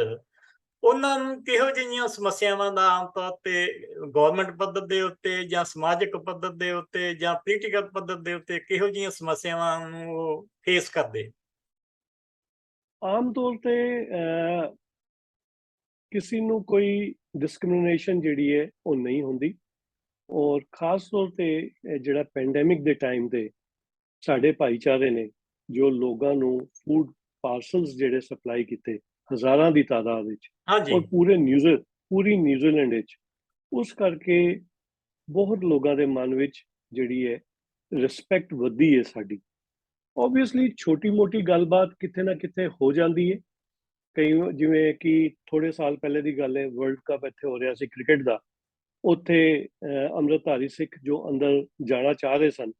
ਉਹਨਾਂ ਨੂੰ ਕਿਹੋ ਜਿਹੀਆਂ ਸਮੱਸਿਆਵਾਂ ਦਾ ਆਮ ਤੌਰ ਤੇ ਗਵਰਨਮੈਂਟ ਪੱਧਰ ਦੇ ਉੱਤੇ ਜਾਂ ਸਮਾਜਿਕ ਪੱਧਰ ਦੇ ਉੱਤੇ ਜਾਂ ਪੋਲੀਟੀਕਲ ਪੱਧਰ ਦੇ ਉੱਤੇ ਕਿਹੋ ਜਿਹੀਆਂ ਸਮੱਸਿਆਵਾਂ ਨੂੰ ਉਹ ਫੇਸ ਕਰਦੇ? ਆਮ ਤੌਰ ਤੇ ਕਿਸੇ ਨੂੰ ਕੋਈ ਡਿਸਕ੍ਰਿਮੀਨੇਸ਼ਨ ਜਿਹੜੀ ਹੈ ਉਹ ਨਹੀਂ ਹੁੰਦੀ, ਔਰ ਖਾਸ ਤੌਰ ਤੇ ਜਿਹੜਾ ਪੈਂਡੈਮਿਕ ਦੇ ਟਾਈਮ ਤੇ ਸਾਡੇ ਭਾਈਚਾਰੇ ਨੇ ਜੋ ਲੋਕਾਂ ਨੂੰ ਫੂਡ ਪਾਰਸਲਸ ਜਿਹੜੇ ਸਪਲਾਈ ਕੀਤੇ ਹਜ਼ਾਰਾਂ ਦੀ ਤਾਦਾਦ ਵਿੱਚ, ਹਾਂਜੀ ਔਰ ਪੂਰੀ ਨਿਊਜ਼ੀਲੈਂਡ ਵਿੱਚ, ਉਸ ਕਰਕੇ ਬਹੁਤ ਲੋਕਾਂ ਦੇ ਮਨ ਵਿੱਚ ਜਿਹੜੀ ਹੈ ਰਿਸਪੈਕਟ ਵਧੀ ਹੈ ਸਾਡੀ। ਓਬਵੀਅਸਲੀ ਛੋਟੀ ਮੋਟੀ ਗੱਲਬਾਤ ਕਿਤੇ ਨਾ ਕਿਤੇ ਹੋ ਜਾਂਦੀ ਹੈ, ਕਈ ਜਿਵੇਂ ਕਿ ਥੋੜੇ ਸਾਲ ਪਹਿਲੇ ਦੀ ਗੱਲ ਹੈ, ਵਰਲਡ ਕੱਪ ਇੱਥੇ ਹੋ ਰਿਹਾ ਸੀ ਕ੍ਰਿਕਟ ਦਾ, ਉੱਥੇ ਅੰਮ੍ਰਿਤਧਾਰੀ ਸਿੱਖ ਜੋ ਅੰਦਰ ਜਾਣਾ ਚਾਹ ਰਹੇ ਸਨ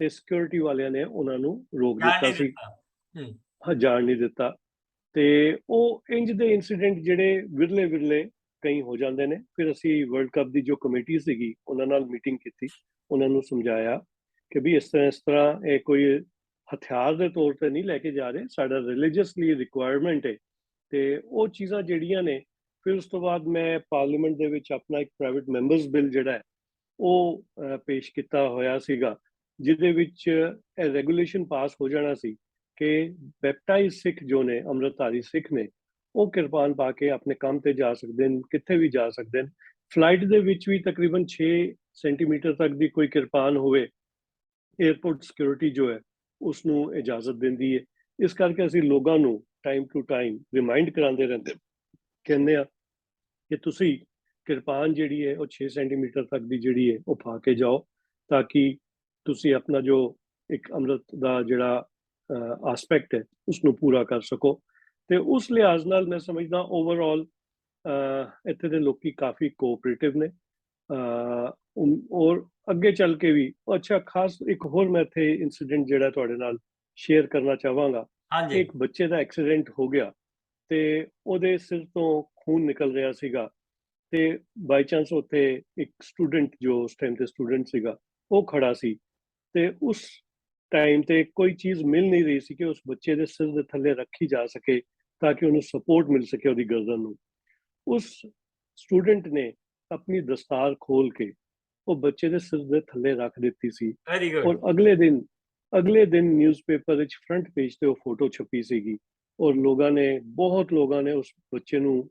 ਤੇ ਸਿਕਿਉਰਿਟੀ ਵਾਲਿਆਂ ਨੇ ਉਹਨਾਂ ਨੂੰ ਰੋਕ ਜਾਣ ਦਿੱਤਾ ਨਹੀਂ ਸੀ, ਦਿੱਤਾ। ਜਾਣ ਨਹੀਂ ਦਿੱਤਾ। ਤੇ ਉਹ ਇੰਜ ਦੇ ਇੰਸੀਡੈਂਟ ਜਿਹੜੇ ਵਿਰਲੇ ਕਈ ਹੋ ਜਾਂਦੇ ਨੇ। ਫਿਰ ਅਸੀਂ ਵਰਲਡ ਕੱਪ ਦੀ ਜੋ ਕਮੇਟੀ ਸੀਗੀ ਉਹਨਾਂ ਨਾਲ ਮੀਟਿੰਗ ਕੀਤੀ, ਉਹਨਾਂ ਨੂੰ ਸਮਝਾਇਆ ਕਿ ਵੀ ਇਸ ਤਰ੍ਹਾਂ ਇਹ ਕੋਈ ਹਥਿਆਰ ਦੇ ਤੌਰ ਤੇ ਨਹੀਂ ਲੈ ਕੇ ਜਾ ਰਹੇ, ਸਾਡਾ ਰਿਲੀਜੀਅਸਲੀ ਰਿਕੁਆਇਰਮੈਂਟ ਹੈ। ਤੇ ਉਹ ਚੀਜ਼ਾਂ ਜਿਹੜੀਆਂ ਨੇ, ਫਿਰ ਉਸ ਤੋਂ ਬਾਅਦ ਮੈਂ ਪਾਰਲੀਮੈਂਟ ਦੇ ਵਿੱਚ ਆਪਣਾ ਇੱਕ ਪ੍ਰਾਈਵੇਟ ਮੈਂਬਰਸ ਬਿੱਲ ਜਿਹੜਾ ਹੈ ਉਹ ਪੇਸ਼ ਕੀਤਾ ਹੋਇਆ ਸੀਗਾ, ਜਿਹਦੇ ਵਿੱਚ ਇਹ ਰੈਗੂਲੇਸ਼ਨ ਪਾਸ ਹੋ ਜਾਣਾ ਸੀ ਕਿ ਬੈਪਟਾਈਜ਼ ਸਿੱਖ ਜੋ ਨੇ, ਅੰਮ੍ਰਿਤਧਾਰੀ ਸਿੱਖ ਨੇ, ਉਹ ਕਿਰਪਾਨ ਪਾ ਕੇ ਆਪਣੇ ਕੰਮ ਤੇ ਜਾ ਸਕਦੇ ਨੇ, ਕਿੱਥੇ ਵੀ ਜਾ ਸਕਦੇ ਨੇ। ਫਲਾਈਟ ਦੇ ਵਿੱਚ ਵੀ ਤਕਰੀਬਨ 6 ਸੈਂਟੀਮੀਟਰ ਤੱਕ ਦੀ ਕੋਈ ਕਿਰਪਾਨ ਹੋਵੇ, 에ਅਰਪੋਰਟ ਸਿਕਿਉਰਿਟੀ ਜੋ ਹੈ ਉਸ ਨੂੰ ਇਜਾਜ਼ਤ ਦਿੰਦੀ ਹੈ। ਇਸ ਕਰਕੇ ਅਸੀਂ ਲੋਕਾਂ ਨੂੰ ਟਾਈਮ ਟੂ ਟਾਈਮ ਰਿਮਾਈਂਡ ਕਰਾਉਂਦੇ ਰਹਿੰਦੇ, ਕਹਿੰਦੇ ਆ ਕਿ ਤੁਸੀਂ ਕਿਰਪਾਨ ਜਿਹੜੀ ਹੈ ਉਹ 6 ਸੈਂਟੀਮੀਟਰ ਤੱਕ ਦੀ ਜਿਹੜੀ ਹੈ ਉਹ ਪਾ ਕੇ ਜਾਓ, ਤਾਂ ਕਿ ਤੁਸੀਂ ਆਪਣਾ ਜੋ ਇੱਕ ਅੰਮ੍ਰਿਤ ਦਾ ਜਿਹੜਾ ਆਸਪੈਕਟ ਹੈ ਉਸ ਨੂੰ ਪੂਰਾ ਕਰ ਸਕੋ। ਤੇ ਉਸ ਲਿਹਾਜ਼ ਨਾਲ ਮੈਂ ਸਮਝਦਾ ਓਵਰਆਲ ਇੱਥੇ ਦੇ ਲੋਕੀ ਕਾਫੀ ਕੋਆਪਰੇਟਿਵ ਨੇ, ਔਰ ਅੱਗੇ ਚੱਲ ਕੇ ਵੀ। ਅੱਛਾ, ਖਾਸ ਇੱਕ ਹੋਰ ਮੈਂ ਇੱਥੇ ਇਨਸੀਡੈਂਟ ਜਿਹੜਾ ਤੁਹਾਡੇ ਨਾਲ ਸ਼ੇਅਰ ਕਰਨਾ ਚਾਹਾਂਗਾ। ਹਾਂਜੀ ਇੱਕ ਬੱਚੇ ਦਾ ਐਕਸੀਡੈਂਟ ਹੋ ਗਿਆ ਤੇ ਉਹਦੇ ਸਿਰ ਤੋਂ ਖੂਨ ਨਿਕਲ ਰਿਹਾ ਸੀਗਾ, ਤੇ ਬਾਈ ਚਾਂਸ ਉੱਥੇ ਇੱਕ ਸਟੂਡੈਂਟ ਜੋ ਉਸ ਟਾਈਮ ਤੇ ਸਟੂਡੈਂਟ ਸੀਗਾ ਉਹ ਖੜਾ ਸੀ, ਤੇ ਉਸ ਟਾਈਮ ਤੇ ਕੋਈ ਚੀਜ਼ ਮਿਲ ਨਹੀਂ ਰਹੀ ਸੀ ਕਿ ਉਸ ਬੱਚੇ ਦੇ ਸਿਰ ਦੇ ਥੱਲੇ ਰੱਖੀ ਜਾ ਸਕੇ ਤਾਂ ਕਿ ਉਹਨੂੰ ਸਪੋਰਟ ਮਿਲ ਸਕੇ ਉਹਦੀ ਗਰਦਨ ਨੂੰ। ਉਸ ਸਟੂਡੈਂਟ ਨੇ ਆਪਣੀ ਦਸਤਾਰ ਖੋਲ ਕੇ ਉਹ ਬੱਚੇ ਦੇ ਸਿਰ ਦੇ ਥੱਲੇ ਰੱਖ ਦਿੱਤੀ ਸੀ, ਵੈਰੀ ਗੁੱਡ। ਔਰ ਅਗਲੇ ਦਿਨ ਨਿਊਜ਼ਪੇਪਰ ਵਿੱਚ ਫਰੰਟ ਪੇਜ ਤੇ ਉਹ ਫੋਟੋ ਛਪੀ ਸੀਗੀ, ਔਰ ਬਹੁਤ ਲੋਕਾਂ ਨੇ ਉਸ ਬੱਚੇ ਨੂੰ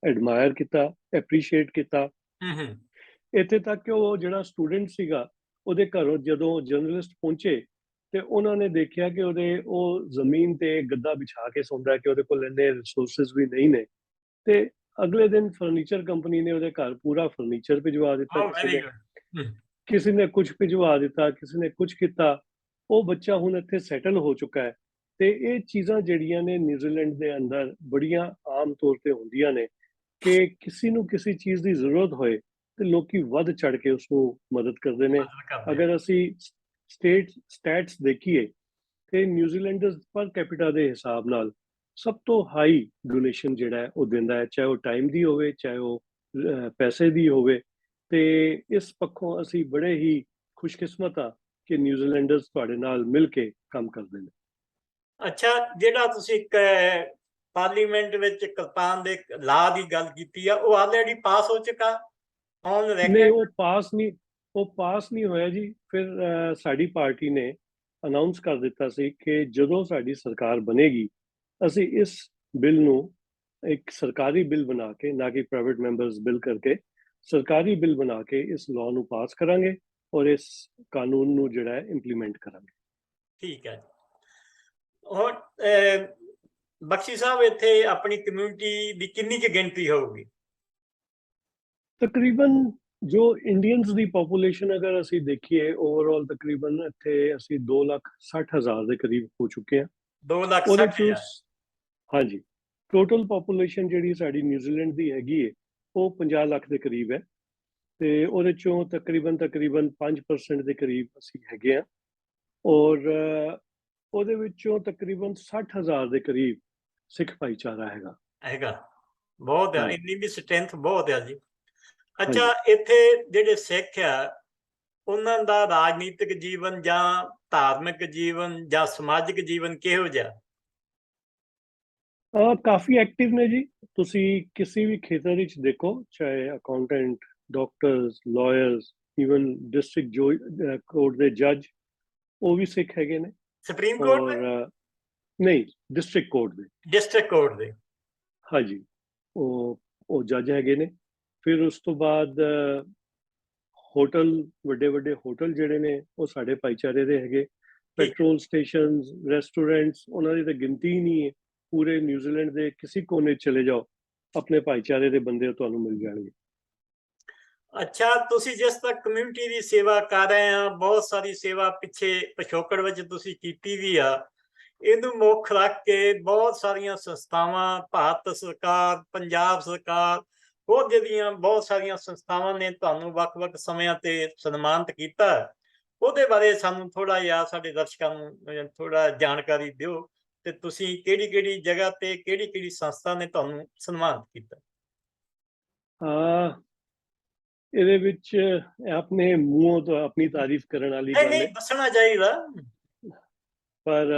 ਐਡਮਾਇਰ ਕੀਤਾ, ਐਪਰੀਸ਼ੀਏਟ ਕੀਤਾ। ਇੱਥੇ ਤੱਕ ਕਿ ਉਹ ਜਿਹੜਾ ਸਟੂਡੈਂਟ ਸੀਗਾ, ਉਹਦੇ ਘਰੋਂ ਜਦੋਂ ਜਰਨਲਿਸਟ ਪਹੁੰਚੇ ਤੇ ਉਹਨਾਂ ਨੇ ਦੇਖਿਆ ਕਿ ਉਹ ਜ਼ਮੀਨ ਤੇ ਗੱਦਾ ਵਿਛਾ ਕੇ ਸੌਂਦਾ, ਕਿ ਉਹਦੇ ਕੋਲ ਇੰਨੇ ਰਿਸੋਰਸਸ ਵੀ ਨਹੀਂ ਨੇ। ਤੇ ਅਗਲੇ ਦਿਨ ਫਰਨੀਚਰ ਕੰਪਨੀ ਨੇ ਉਹਦੇ ਘਰ ਪੂਰਾ ਫਰਨੀਚਰ ਭਿਜਵਾ ਦਿੱਤਾ, ਕਿਸੇ ਨੇ ਕੁਝ ਭਿਜਵਾ ਦਿੱਤਾ, ਕਿਸੇ ਨੇ ਕੁਝ ਕੀਤਾ। ਉਹ ਬੱਚਾ ਹੁਣ ਇੱਥੇ ਸੈਟਲ ਹੋ ਚੁੱਕਾ ਹੈ। ਤੇ ਇਹ ਚੀਜ਼ਾਂ ਜਿਹੜੀਆਂ ਨੇ ਨਿਊਜ਼ੀਲੈਂਡ ਦੇ ਅੰਦਰ ਬੜੀਆਂ ਆਮ ਤੌਰ ਤੇ ਹੁੰਦੀਆਂ ਨੇ ਕਿ ਕਿਸੇ ਨੂੰ ਕਿਸੇ ਚੀਜ਼ ਦੀ ਜ਼ਰੂਰਤ ਹੋਏ ਤੇ ਲੋਕੀ ਵੱਧ ਚੜ ਕੇ ਉਸ ਨੂੰ ਮਦਦ ਕਰਦੇ ਨੇ। ਅਗਰ ਅਸੀਂ ਸਟੈਟਸ ਦੇਖੀਏ ਤੇ ਨਿਊਜ਼ੀਲੈਂਡ ਪਰ ਕੈਪੀਟਾ ਦੇ ਹਿਸਾਬ ਨਾਲ ਸਭ ਤੋਂ ਹਾਈ ਡੋਨੇਸ਼ਨ ਜਿਹੜਾ ਹੈ ਉਹ ਦਿੰਦਾ ਹੈ, ਚਾਹੇ ਉਹ ਟਾਈਮ ਦੀ ਹੋਵੇ, ਚਾਹੇ ਉਹ ਪੈਸੇ ਦੀ ਹੋਵੇ। ਤੇ ਇਸ ਪੱਖੋਂ ਅਸੀਂ ਬੜੇ ਹੀ ਖੁਸ਼ਕਿਸਮਤ ਆ ਕਿ ਨਿਊਜ਼ੀਲੈਂਡਰਸ ਤੁਹਾਡੇ ਨਾਲ ਮਿਲ ਕੇ ਕੰਮ ਕਰਦੇ ਨੇ। ਅੱਛਾ, ਜਿਹੜਾ ਤੁਸੀਂ ਇੱਕ ਪਾਰਲੀਮੈਂਟ ਵਿੱਚ ਕਿਰਪਾਨ ਦੇ ਲਾਅ ਦੀ ਗੱਲ ਕੀਤੀ ਆ, ਉਹ ਆਲਰੇਡੀ ਪਾਸ ਹੋ ਚੁੱਕਾ ਔਨ ਨਹੀਂ, ਰੈਕੋਰਡ? ਉਹ ਪਾਸ ਨਹੀਂ ਹੋਇਆ ਜੀ। ਫਿਰ ਸਾਡੀ ਪਾਰਟੀ ਨੇ ਅਨਾਉਂਸ ਕਰ ਦਿੱਤਾ ਸੀ ਕਿ ਜਦੋਂ ਸਾਡੀ ਸਰਕਾਰ ਬਣੇਗੀ ਅਸੀਂ ਇਸ ਬਿੱਲ ਨੂੰ ਇੱਕ ਸਰਕਾਰੀ ਬਿੱਲ ਬਣਾ ਕੇ, ਨਾ ਕਿ ਪ੍ਰਾਈਵੇਟ ਮੈਂਬਰਸ ਬਿੱਲ ਕਰਕੇ, ਸਰਕਾਰੀ ਬਿੱਲ ਬਣਾ ਕੇ ਇਸ ਲਾਅ ਨੂੰ ਪਾਸ ਕਰਾਂਗੇ ਔਰ ਇਸ ਕਾਨੂੰਨ ਨੂੰ ਜਿਹੜਾ ਹੈ ਇੰਪਲੀਮੈਂਟ ਕਰਾਂਗੇ। ਠੀਕ ਹੈ। ਹੁਣ ਬਖਸ਼ੀ ਸਾਹਿਬ, ਇੱਥੇ ਆਪਣੀ ਕਮਿਊਨਿਟੀ ਦੀ ਕਿੰਨੀ ਕੁ ਗਿਣਤੀ ਹੋਊਗੀ? ਤਕਰੀਬਨ ਜੋ ਇੰਡੀਅਨਸ ਦੀ ਪੋਪੂਲੇਸ਼ਨ ਅਗਰ ਅਸੀਂ ਦੇਖੀਏ ਓਵਰਆਲ, ਤਕਰੀਬਨ ਇੱਥੇ ਅਸੀਂ 2,60,000 ਦੇ ਕਰੀਬ ਹੋ ਚੁੱਕੇ ਹਾਂ। 2,60,000? ਹਾਂਜੀ, ਟੋਟਲ ਪੋਪੂਲੇਸ਼ਨ ਜਿਹੜੀ ਸਾਡੀ ਨਿਊਜ਼ੀਲੈਂਡ ਦੀ ਹੈਗੀ ਹੈ ਉਹ 50 ਲੱਖ ਦੇ ਕਰੀਬ ਹੈ, ਤੇ ਉਹਦੇ ਚੋਂ ਤਕਰੀਬਨ 5% ਦੇ ਕਰੀਬ ਅਸੀਂ ਹੈਗੇ ਆ। ਔਰ ਉਹਦੇ ਵਿੱਚੋਂ ਤਕਰੀਬਨ 60,000 ਦੇ ਕਰੀਬ ਸਿੱਖ ਭਾਈਚਾਰਾ ਹੈਗਾ। ਹੈਗਾ ਬਹੁਤ ਆ, ਹਾਂਜੀ ਇੰਨੀ ਵੀ ਸਟਰੈਂਥ ਬਹੁਤ ਆ ਜੀ। ਅੱਛਾ, ਹਾਂਜੀ। ਇੱਥੇ ਜਿਹੜੇ ਸਿੱਖ ਆ ਉਹਨਾਂ ਦਾ ਰਾਜਨੀਤਿਕ ਜੀਵਨ ਜਾਂ ਧਾਰਮਿਕ ਜੀਵਨ ਜਾਂ ਸਮਾਜਿਕ ਜੀਵਨ ਕਿਹੋ ਜਿਹਾ? ਕਾਫੀ ਐਕਟਿਵ ਨੇ ਜੀ। ਤੁਸੀਂ ਕਿਸੇ ਵੀ ਖੇਤਰ ਵਿੱਚ ਦੇਖੋ, ਚਾਹੇ accountant, doctors, lawyers, even district court ਦੇ ਜੱਜ, ਉਹ ਵੀ ਸਿੱਖ ਹੈਗੇ ਨੇ। ਸੁਪਰੀਮ ਕੋਰਟ ਔਰ ਦੇ, ਨਹੀਂ, ਡਿਸਟ੍ਰਿਕਟ ਕੋਰਟ ਦੇ, ਡਿਸਟ੍ਰਿਕਟ ਕੋਰਟ ਦੇ? ਹਾਂਜੀ, ਉਹ ਜੱਜ ਹੈਗੇ ਨੇ। ਫਿਰ ਉਸ ਤੋਂ ਬਾਅਦ ਹੋਟਲ, ਵੱਡੇ ਵੱਡੇ ਹੋਟਲ ਜਿਹੜੇ ਨੇ ਉਹ ਸਾਡੇ ਭਾਈਚਾਰੇ ਦੇ ਹੈਗੇ। ਠੀਕ। ਪੈਟਰੋਲ ਸਟੇਸ਼ਨਸ, ਰੈਸਟੋਰੈਂਟਸ, ਉਹਨਾਂ ਦੀ ਤਾਂ ਗਿਣਤੀ ਹੀ ਨਹੀਂ ਹੈ। ਪੂਰੇ ਨਿਊਜ਼ੀਲੈਂਡ ਦੇ ਕਿਸੇ ਕੋਨੇ 'ਚ ਚਲੇ ਜਾਓ, ਆਪਣੇ ਭਾਈਚਾਰੇ ਦੇ ਬੰਦੇ ਤੁਹਾਨੂੰ ਮਿਲ ਜਾਣਗੇ। ਅੱਛਾ, ਤੁਸੀਂ ਜਿਸ ਤੱਕ ਕਮਿਊਨਿਟੀ ਦੀ ਸੇਵਾ ਕਰ ਰਹੇ ਆ, ਬਹੁਤ ਸਾਰੀ ਸੇਵਾ ਪਿੱਛੇ ਪਿਛੋਕੜ ਵਿੱਚ ਤੁਸੀਂ ਕੀਤੀ ਵੀ ਆ। ਇਹਨੂੰ ਮੁੱਖ ਰੱਖ ਕੇ ਬਹੁਤ ਸਾਰੀਆਂ ਸੰਸਥਾਵਾਂ, ਭਾਰਤ ਸਰਕਾਰ, ਪੰਜਾਬ ਸਰਕਾਰ, ਹੋਰ ਜਿਹੜੀਆਂ ਬਹੁਤ ਸਾਰੀਆਂ ਸੰਸਥਾਵਾਂ ਨੇ ਤੁਹਾਨੂੰ ਵੱਖ-ਵੱਖ ਸਮਿਆਂ ਤੇ ਸਨਮਾਨਿਤ ਕੀਤਾ। ਉਹਦੇ ਬਾਰੇ ਸਾਨੂੰ ਥੋੜਾ ਜਿਹਾ, ਸਾਡੇ ਦਰਸ਼ਕਾਂ ਨੂੰ ਥੋੜਾ ਜਾਣਕਾਰੀ ਦਿਓ ਤੇ ਤੁਸੀਂ ਕਿਹੜੀ-ਕਿਹੜੀ ਜਗ੍ਹਾ ਤੇ ਕਿਹੜੀ-ਕਿਹੜੀ ਸੰਸਥਾ ਨੇ ਤੁਹਾਨੂੰ ਸਨਮਾਨਿਤ ਕੀਤਾ? ਇਹਦੇ ਵਿੱਚ ਆਪਣੇ ਮੂੰਹੋਂ ਤੋਂ ਆਪਣੀ ਤਾਰੀਫ ਕਰਨ ਵਾਲੀ ਨਹੀਂ ਗੱਲ ਨਹੀਂ, ਹੈ, ਦੱਸਣਾ ਚਾਹੀਦਾ। ਪਰ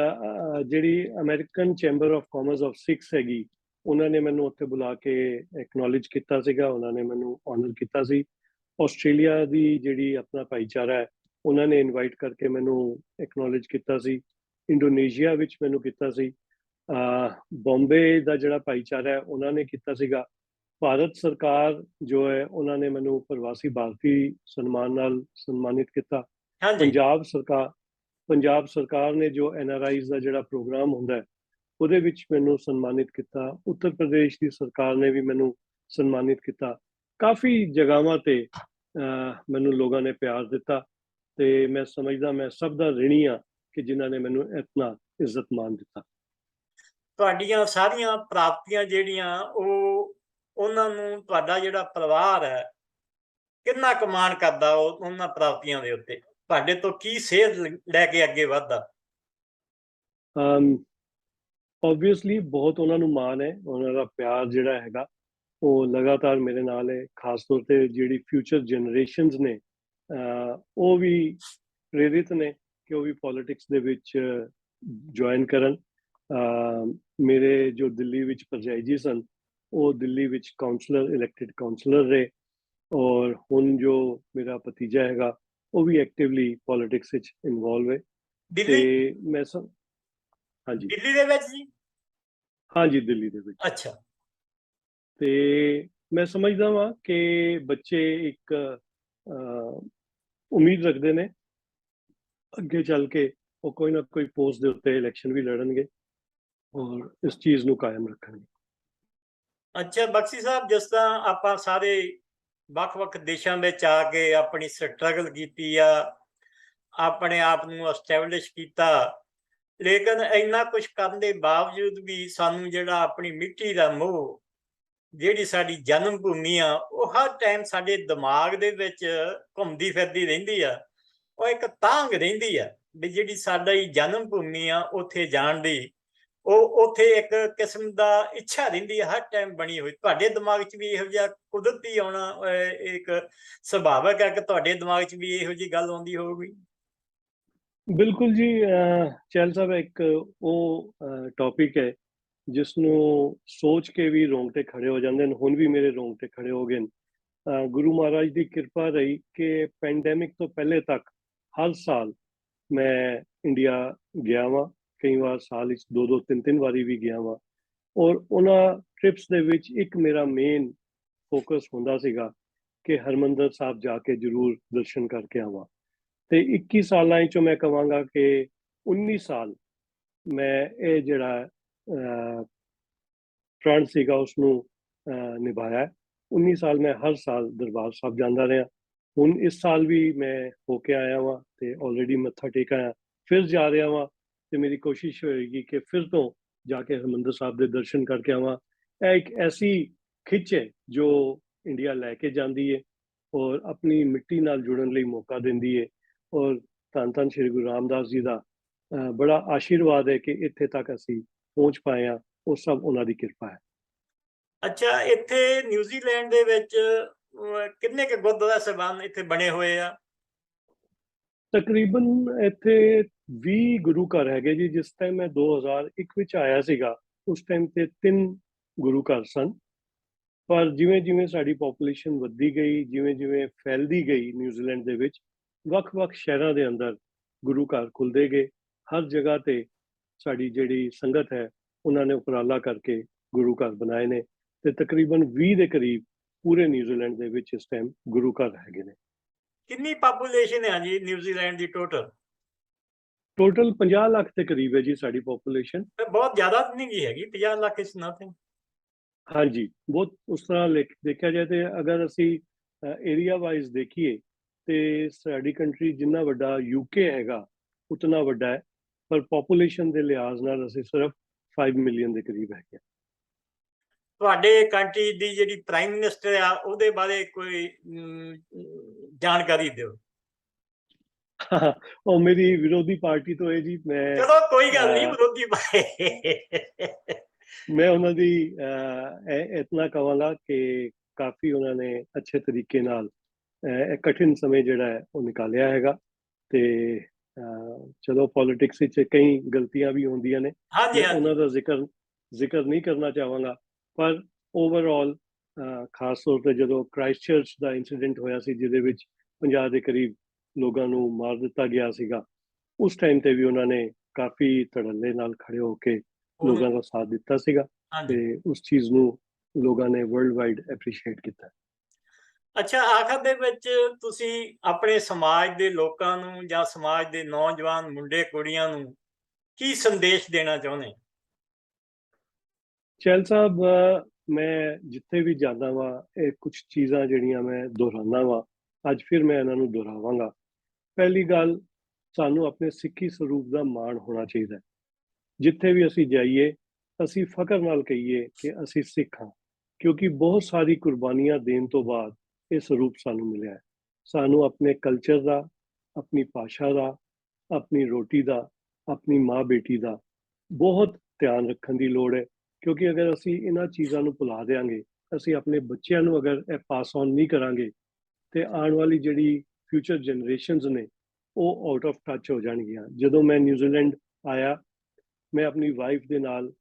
ਜਿਹੜੀ American chamber of commerce of Sikhs ਹੈਗੀ, ਉਹਨਾਂ ਨੇ ਮੈਨੂੰ ਉੱਥੇ ਬੁਲਾ ਕੇ ਐਕਨੋਲੇਜ ਕੀਤਾ ਸੀਗਾ, ਉਹਨਾਂ ਨੇ ਮੈਨੂੰ ਆਨਰ ਕੀਤਾ ਸੀ। ਆਸਟ੍ਰੇਲੀਆ ਦੀ ਜਿਹੜੀ ਆਪਣਾ ਭਾਈਚਾਰਾ ਹੈ, ਉਹਨਾਂ ਨੇ ਇਨਵਾਈਟ ਕਰਕੇ ਮੈਨੂੰ ਐਕਨੋਲੇਜ ਕੀਤਾ ਸੀ। ਇੰਡੋਨੇਸ਼ੀਆ ਵਿੱਚ ਮੈਨੂੰ ਕੀਤਾ ਸੀ। ਬੰਬੇ ਦਾ ਜਿਹੜਾ ਭਾਈਚਾਰਾ ਹੈ, ਉਹਨਾਂ ਨੇ ਕੀਤਾ ਸੀਗਾ। ਭਾਰਤ ਸਰਕਾਰ ਜੋ ਹੈ, ਉਹਨਾਂ ਨੇ ਮੈਨੂੰ ਪ੍ਰਵਾਸੀ ਭਾਰਤੀ ਸਨਮਾਨ ਨਾਲ ਸਨਮਾਨਿਤ ਕੀਤਾ। ਹਾਂਜੀ। ਪੰਜਾਬ ਸਰਕਾਰ ਨੇ ਜੋ NRIs ਦਾ ਜਿਹੜਾ ਪ੍ਰੋਗਰਾਮ ਹੁੰਦਾ ਹੈ, ਉਹਦੇ ਵਿੱਚ ਮੈਨੂੰ ਸਨਮਾਨਿਤ ਕੀਤਾ। ਉੱਤਰ ਪ੍ਰਦੇਸ਼ ਦੀ ਸਰਕਾਰ ਨੇ ਵੀ ਮੈਨੂੰ ਸਨਮਾਨਿਤ ਕੀਤਾ। ਕਾਫੀ ਜਗ੍ਹਾਵਾਂ ਤੇ ਮੈਨੂੰ ਲੋਕਾਂ ਨੇ ਪਿਆਰ ਦਿੱਤਾ ਤੇ ਮੈਂ ਸਮਝਦਾ ਮੈਂ ਸਭ ਦਾ ਰਿਣੀ ਹਾਂ ਕਿ ਜਿਨ੍ਹਾਂ ਨੇ ਮੈਨੂੰ ਇਤਨਾ ਇੱਜ਼ਤ ਮਾਣ ਦਿੱਤਾ। ਤੁਹਾਡੀਆਂ ਸਾਰੀਆਂ ਪ੍ਰਾਪਤੀਆਂ ਜਿਹੜੀਆਂ ਉਹਨਾਂ ਨੂੰ ਤੁਹਾਡਾ ਜਿਹੜਾ ਪਰਿਵਾਰ ਹੈ ਕਿੰਨਾ ਕੁ ਮਾਣ ਕਰਦਾ ਉਹਨਾਂ ਪ੍ਰਾਪਤੀਆਂ ਦੇ ਉੱਤੇ? ਤੁਹਾਡੇ ਤੋਂ ਕੀ ਸੇਧ ਲੈ ਕੇ ਅੱਗੇ ਵੱਧਦਾ? ਆਬਵੀਅਸਲੀ ਬਹੁਤ ਉਹਨਾਂ ਨੂੰ ਮਾਣ ਹੈ, ਉਹਨਾਂ ਦਾ ਪਿਆਰ ਜਿਹੜਾ ਹੈਗਾ ਉਹ ਲਗਾਤਾਰ ਮੇਰੇ ਨਾਲ ਹੈ। ਖਾਸ ਤੌਰ ਤੇ ਜਿਹੜੀ ਫਿਊਚਰ ਜਨਰੇਸ਼ਨਸ ਨੇ, ਉਹ ਵੀ ਪ੍ਰੇਰਿਤ ਨੇ ਕਿ ਉਹ ਵੀ ਪੋਲਿਟਿਕਸ ਦੇ ਵਿੱਚ ਜੁਆਇਨ ਕਰਨ। ਮੇਰੇ ਜੋ ਦਿੱਲੀ ਵਿੱਚ ਭਰਜਾਈ ਜੀ ਸਨ, ਉਹ ਦਿੱਲੀ ਵਿੱਚ ਕਾਉਂਸਲਰ, ਇਲੈਕਟਿਡ ਕਾਉਂਸਲਰ ਰਹੇ। ਔਰ ਹੁਣ ਜੋ ਮੇਰਾ ਭਤੀਜਾ ਹੈਗਾ, ਉਹ ਵੀ ਐਕਟਿਵਲੀ ਪੋਲਿਟਿਕਸ ਵਿੱਚ ਇਨਵੋਲਵ ਹੈ। ਦਿੱਲੀ? ਤੇ ਮੈਂ ਹਾਂਜੀ ਦਿੱਲੀ ਦੇ ਵਿੱਚ ਜੀ? ਹਾਂਜੀ, ਦਿੱਲੀ ਦੇ ਵਿੱਚ। ਅੱਛਾ। ਤੇ ਮੈਂ ਸਮਝਦਾ ਵਾਂ ਕਿ ਬੱਚੇ ਇੱਕ ਉਮੀਦ ਰੱਖਦੇ ਨੇ ਅੱਗੇ ਚੱਲ ਕੇ ਉਹ ਕੋਈ ਨਾ ਕੋਈ ਪੋਸਟ ਦੇ ਉੱਤੇ ਇਲੈਕਸ਼ਨ ਵੀ ਲੜਨਗੇ ਔਰ ਇਸ ਚੀਜ਼ ਨੂੰ ਕਾਇਮ ਰੱਖਣਗੇ। ਅੱਛਾ ਬਖਸ਼ੀ ਸਾਹਿਬ, ਜਿਸ ਤਰ੍ਹਾਂ ਆਪਾਂ ਸਾਰੇ ਵੱਖ-ਵੱਖ ਦੇਸ਼ਾਂ ਵਿੱਚ ਆ ਕੇ ਆਪਣੀ ਸਟਰਗਲ ਕੀਤੀ ਆ, ਆਪਣੇ ਆਪ ਨੂੰ ਐਸਟੈਬਲਿਸ਼ ਕੀਤਾ, ਲੇਕਿਨ ਇੰਨਾ ਕੁਝ ਕਰਨ ਦੇ ਬਾਵਜੂਦ ਵੀ ਸਾਨੂੰ ਜਿਹੜਾ ਆਪਣੀ ਮਿੱਟੀ ਦਾ ਮੋਹ, ਜਿਹੜੀ ਸਾਡੀ ਜਨਮ ਭੂਮੀ ਆ, ਉਹ ਹਰ ਟਾਈਮ ਸਾਡੇ ਦਿਮਾਗ ਦੇ ਵਿੱਚ ਘੁੰਮਦੀ ਫਿਰਦੀ ਰਹਿੰਦੀ ਆ। ਉਹ ਇੱਕ ਤਾਂਘ ਰਹਿੰਦੀ ਆ ਵੀ ਜਿਹੜੀ ਸਾਡੀ ਜਨਮ ਭੂਮੀ ਆ ਉੱਥੇ ਜਾਣ ਦੀ, ਉਹ ਉੱਥੇ ਇੱਕ ਕਿਸਮ ਦਾ ਇੱਛਾ ਰਹਿੰਦੀ ਆ ਹਰ ਟਾਈਮ ਬਣੀ ਹੋਈ। ਤੁਹਾਡੇ ਦਿਮਾਗ 'ਚ ਵੀ ਇਹੋ ਜਿਹਾ ਕੁਦਰਤੀ ਆਉਣਾ ਇੱਕ ਸੁਭਾਵਿਕ ਹੈ ਕਿ ਤੁਹਾਡੇ ਦਿਮਾਗ 'ਚ ਵੀ ਇਹੋ ਜਿਹੀ ਗੱਲ ਆਉਂਦੀ ਹੋਊਗੀ? ਬਿਲਕੁਲ ਜੀ। ਚਹਿਲ ਸਾਹਿਬ, ਇੱਕ ਉਹ ਟੌਪਿਕ ਹੈ ਜਿਸ ਨੂੰ ਸੋਚ ਕੇ ਵੀ ਰੋਂਗਟੇ ਖੜੇ ਹੋ ਜਾਂਦੇ ਨੇ। ਹੁਣ ਵੀ ਮੇਰੇ ਰੋਂਗਟੇ ਖੜੇ ਹੋ ਗਏ ਨੇ। ਗੁਰੂ ਮਹਾਰਾਜ ਦੀ ਕਿਰਪਾ ਰਹੀ ਕਿ ਪੈਂਡੈਮਿਕ ਤੋਂ ਪਹਿਲੇ ਤੱਕ ਹਰ ਸਾਲ ਮੈਂ ਇੰਡੀਆ ਗਿਆ ਵਾਂ। ਕਈ ਵਾਰ ਸਾਲ ਵਿੱਚ 2-2, 3-3 ਵਾਰੀ ਵੀ ਗਿਆ ਵਾਂ। ਔਰ ਉਹਨਾਂ ਟ੍ਰਿਪਸ ਦੇ ਵਿੱਚ ਇੱਕ ਮੇਰਾ ਮੇਨ ਫੋਕਸ ਹੁੰਦਾ ਸੀਗਾ ਕਿ ਹਰਮੰਦਰ ਸਾਹਿਬ ਜਾ ਕੇ ਜ਼ਰੂਰ ਦਰਸ਼ਨ ਕਰਕੇ ਆਵਾਂ। ਤੇ 21 ਸਾਲਾਂ ਚੋਂ ਮੈਂ ਕਹਾਂਗਾ ਕਿ 19 ਸਾਲ ਮੈਂ ਇਹ ਜਿਹੜਾ ਪ੍ਰਣ ਸੀਗਾ ਉਸਨੂੰ ਨਿਭਾਇਆ। 19 ਸਾਲ ਮੈਂ ਹਰ ਸਾਲ ਦਰਬਾਰ ਸਾਹਿਬ ਜਾਂਦਾ ਰਿਹਾ। ਹੁਣ ਇਸ ਸਾਲ ਵੀ ਮੈਂ ਹੋ ਕੇ ਆਇਆ ਵਾਂ ਤੇ ਆਲਰੇਡੀ ਮੱਥਾ ਟੇਕ ਆਇਆ, ਫਿਰ ਜਾ ਰਿਹਾ ਵਾਂ ਤੇ ਮੇਰੀ ਕੋਸ਼ਿਸ਼ ਹੋਏਗੀ ਕਿ ਫਿਰ ਤੋਂ ਜਾ ਕੇ ਹਰਿਮੰਦਰ ਸਾਹਿਬ ਦੇ ਦਰਸ਼ਨ ਕਰਕੇ ਆਵਾਂ। ਇਹ ਇੱਕ ਐਸੀ ਖਿੱਚ ਹੈ ਜੋ ਇੰਡੀਆ ਲੈ ਕੇ ਜਾਂਦੀ ਹੈ ਔਰ ਆਪਣੀ ਮਿੱਟੀ ਨਾਲ ਜੁੜਨ ਲਈ ਮੌਕਾ ਦਿੰਦੀ ਹੈ। ਔਰ ਧੰਨ ਧੰਨ ਸ਼੍ਰੀ ਗੁਰੂ ਰਾਮਦਾਸ ਜੀ ਦਾ ਬੜਾ ਆਸ਼ੀਰਵਾਦ ਹੈ ਕਿ ਇੱਥੇ ਤੱਕ ਅਸੀਂ ਪਹੁੰਚ ਪਾਏ ਹਾਂ। ਉਹ ਸਭ ਉਹਨਾਂ ਦੀ ਕਿਰਪਾ ਹੈ। ਅੱਛਾ, ਇੱਥੇ ਨਿਊਜ਼ੀਲੈਂਡ ਦੇ ਵਿੱਚ ਕਿੰਨੇ ਕੁ ਗੁਰਦੁਆਰਾ ਸਾਹਿਬਾਨ ਇੱਥੇ ਬਣੇ ਹੋਏ ਆ? ਤਕਰੀਬਨ ਇੱਥੇ 20 ਗੁਰੂ ਘਰ ਹੈਗੇ ਜੀ। ਜਿਸ ਟਾਈਮ ਮੈਂ 2001 ਵਿੱਚ ਆਇਆ ਸੀਗਾ, ਉਸ ਟਾਈਮ ਤੇ 3 ਗੁਰੂ ਘਰ ਸਨ। ਪਰ ਜਿਵੇਂ ਜਿਵੇਂ ਸਾਡੀ ਪੋਪੂਲੇਸ਼ਨ ਵੱਧਦੀ ਗਈ, ਜਿਵੇਂ ਜਿਵੇਂ ਫੈਲਦੀ ਗਈ ਨਿਊਜ਼ੀਲੈਂਡ ਦੇ ਵਿੱਚ, ਵੱਖ-ਵੱਖ ਸ਼ਹਿਰਾਂ ਦੇ ਅੰਦਰ ਗੁਰੂ ਘਰ ਖੁੱਲਦੇ ਗਏ। ਹਰ ਜਗ੍ਹਾ ਤੇ ਸਾਡੀ ਜਿਹੜੀ ਸੰਗਤ ਹੈ, ਉਹਨਾਂ ਨੇ ਉਪਰਾਲਾ ਕਰਕੇ ਗੁਰੂ ਘਰ ਬਣਾਏ ਨੇ, ਤੇ ਤਕਰੀਬਨ 20 ਦੇ ਕਰੀਬ ਪੂਰੇ ਨਿਊਜ਼ੀਲੈਂਡ ਦੇ ਵਿੱਚ ਇਸ ਟਾਈਮ ਗੁਰੂ ਘਰ ਹੈਗੇ ਨੇ। ਕਿੰਨੀ ਪਾਪੂਲੇਸ਼ਨ ਹੈ ਜੀ ਨਿਊਜ਼ੀਲੈਂਡ ਦੀ ਟੋਟਲ? ਟੋਟਲ 50 ਲੱਖ ਦੇ ਕਰੀਬ ਹੈ ਜੀ ਸਾਡੀ ਪੋਪੂਲੇਸ਼ਨ। ਬਹੁਤ ਜ਼ਿਆਦਾ ਨਹੀਂ ਗੀ ਹੈਗੀ, 50 ਲੱਖ ਇਸ ਨਥਿੰਗ। ਹਾਂਜੀ, ਬਹੁਤ ਉਸ ਤਰ੍ਹਾਂ ਦੇਖਿਆ ਜਾਏ ਤੇ ਅਗਰ ਅਸੀਂ ਏਰੀਆ ਵਾਈਜ਼ ਦੇਖੀਏ ਤੇ ਸਾਡੀ ਕੰਟਰੀ ਜਿੰਨਾ ਵੱਡਾ ਯੂਕੇ ਹੈਗਾ ਉਤਨਾ ਵੱਡਾ ਹੈ, ਪਰ ਪੋਪੂਲੇਸ਼ਨ ਦੇ ਲਿਹਾਜ਼ ਨਾਲ ਅਸੀਂ ਸਿਰਫ 5 ਮਿਲੀਅਨ ਦੇ ਕਰੀਬ ਹੈਗੇ। ਤੁਹਾਡੇ ਕੰਟਰੀ ਦੀ ਜਿਹੜੀ ਪ੍ਰਾਈਮ ਮਿਨਿਸਟਰ ਆ, ਉਹਦੇ ਬਾਰੇ ਕੋਈ ਜਾਣਕਾਰੀ ਦਿਓ। ਉਹ ਮੇਰੀ ਵਿਰੋਧੀ ਪਾਰਟੀ ਤੋਂ ਹੈ ਜੀ। ਮੈਂ ਚਲੋ ਕੋਈ ਗੱਲ ਨਹੀਂ, ਵਿਰੋਧੀ ਪਾਰਟੀ। ਮੈਂ ਉਹਨਾਂ ਦੀ ਇਤਨਾ ਕਹਾਂਗਾ ਕਿ ਕਾਫੀ ਉਹਨਾਂ ਨੇ ਅੱਛੇ ਤਰੀਕੇ ਨਾਲ ਕਠਿਨ ਸਮੇਂ ਜਿਹੜਾ ਹੈ ਉਹ ਨਿਕਾਲਿਆ ਹੈਗਾ। ਤੇ ਚਲੋ ਪੋਲਿਟਿਕਸ ਵਿੱਚ ਕਈ ਗਲਤੀਆਂ ਵੀ ਹੁੰਦੀਆਂ ਨੇ, ਹਾਂਜੀ ਮੈਂ ਹਾਂਜੀ। ਉਹਨਾਂ ਦਾ ਜ਼ਿਕਰ ਨਹੀਂ ਕਰਨਾ ਚਾਹਾਂਗਾ। ਪਰ ਓਵਰਆਲ ਖਾਸ ਤੌਰ ਤੇ ਜਦੋਂ ਕ੍ਰਾਈਸਟ ਚਰਚ ਦਾ ਇਨਸੀਡੈਂਟ ਹੋਇਆ ਸੀ, ਜਿਹਦੇ ਵਿੱਚ 50 ਦੇ ਕਰੀਬ ਲੋਕਾਂ ਨੂੰ ਮਾਰ ਦਿੱਤਾ ਗਿਆ ਸੀਗਾ, ਉਸ ਟਾਈਮ ਤੇ ਵੀ ਉਹਨਾਂ ਨੇ ਕਾਫੀ ਧੜੱਲੇ ਨਾਲ ਖੜੇ ਹੋ ਕੇ ਲੋਕਾਂ ਦਾ ਸਾਥ ਦਿੱਤਾ ਸੀਗਾ, ਤੇ ਉਸ ਚੀਜ਼ ਨੂੰ ਲੋਕਾਂ ਨੇ ਵਰਲਡ ਵਾਈਡ ਐਪਰੀਸ਼ੀਏਟ ਕੀਤਾ। ਅੱਛਾ, ਆਖਰ ਦੇ ਵਿੱਚ ਤੁਸੀਂ ਆਪਣੇ ਸਮਾਜ ਦੇ ਲੋਕਾਂ ਨੂੰ ਜਾਂ ਸਮਾਜ ਦੇ ਨੌਜਵਾਨ ਮੁੰਡੇ ਕੁੜੀਆਂ ਨੂੰ ਕੀ ਸੰਦੇਸ਼ ਦੇਣਾ ਚਾਹੁੰਦੇ? ਚਹਿਲ ਸਾਹਿਬ, ਮੈਂ ਜਿੱਥੇ ਵੀ ਜਾਂਦਾ ਵਾਂ ਇਹ ਕੁਝ ਚੀਜ਼ਾਂ ਜਿਹੜੀਆਂ ਮੈਂ ਦੁਹਰਾਉਂਦਾ ਵਾਂ, ਅੱਜ ਫਿਰ ਮੈਂ ਇਹਨਾਂ ਨੂੰ ਦੁਹਰਾਵਾਂਗਾ। ਪਹਿਲੀ ਗੱਲ, ਸਾਨੂੰ ਆਪਣੇ ਸਿੱਖੀ ਸਰੂਪ ਦਾ ਮਾਣ ਹੋਣਾ ਚਾਹੀਦਾ ਹੈ। ਜਿੱਥੇ ਵੀ ਅਸੀਂ ਜਾਈਏ ਅਸੀਂ ਫਖਰ ਨਾਲ ਕਹੀਏ ਕਿ ਅਸੀਂ ਸਿੱਖ ਹਾਂ, ਕਿਉਂਕਿ ਬਹੁਤ ਸਾਰੀ ਕੁਰਬਾਨੀਆਂ ਦੇਣ ਤੋਂ ਬਾਅਦ ਇਹ ਸਰੂਪ ਸਾਨੂੰ ਮਿਲਿਆ ਹੈ। ਸਾਨੂੰ ਆਪਣੇ ਕਲਚਰ ਦਾ, ਆਪਣੀ ਭਾਸ਼ਾ ਦਾ, ਆਪਣੀ ਰੋਟੀ ਦਾ, ਆਪਣੀ ਮਾਂ ਬੇਟੀ ਦਾ ਬਹੁਤ ਧਿਆਨ ਰੱਖਣ ਦੀ ਲੋੜ ਹੈ। ਕਿਉਂਕਿ ਅਗਰ ਅਸੀਂ ਇਹਨਾਂ ਚੀਜ਼ਾਂ ਨੂੰ ਭੁਲਾ ਦੇਵਾਂਗੇ, ਅਸੀਂ ਆਪਣੇ ਬੱਚਿਆਂ ਨੂੰ ਅਗਰ ਇਹ ਪਾਸ ਔਨ ਨਹੀਂ ਕਰਾਂਗੇ, ਤੇ ਆਉਣ ਵਾਲੀ ਜਿਹੜੀ ਫਿਊਚਰ ਜਨਰੇਸ਼ਨਸ ਨੇ ਉਹ ਆਊਟ ਆਫ ਟੱਚ ਹੋ ਜਾਣਗੀਆਂ। ਜਦੋਂ ਮੈਂ ਨਿਊਜ਼ੀਲੈਂਡ ਆਇਆ, ਮੈਂ ਆਪਣੀ ਵਾਈਫ ਦੇ ਨਾਲ,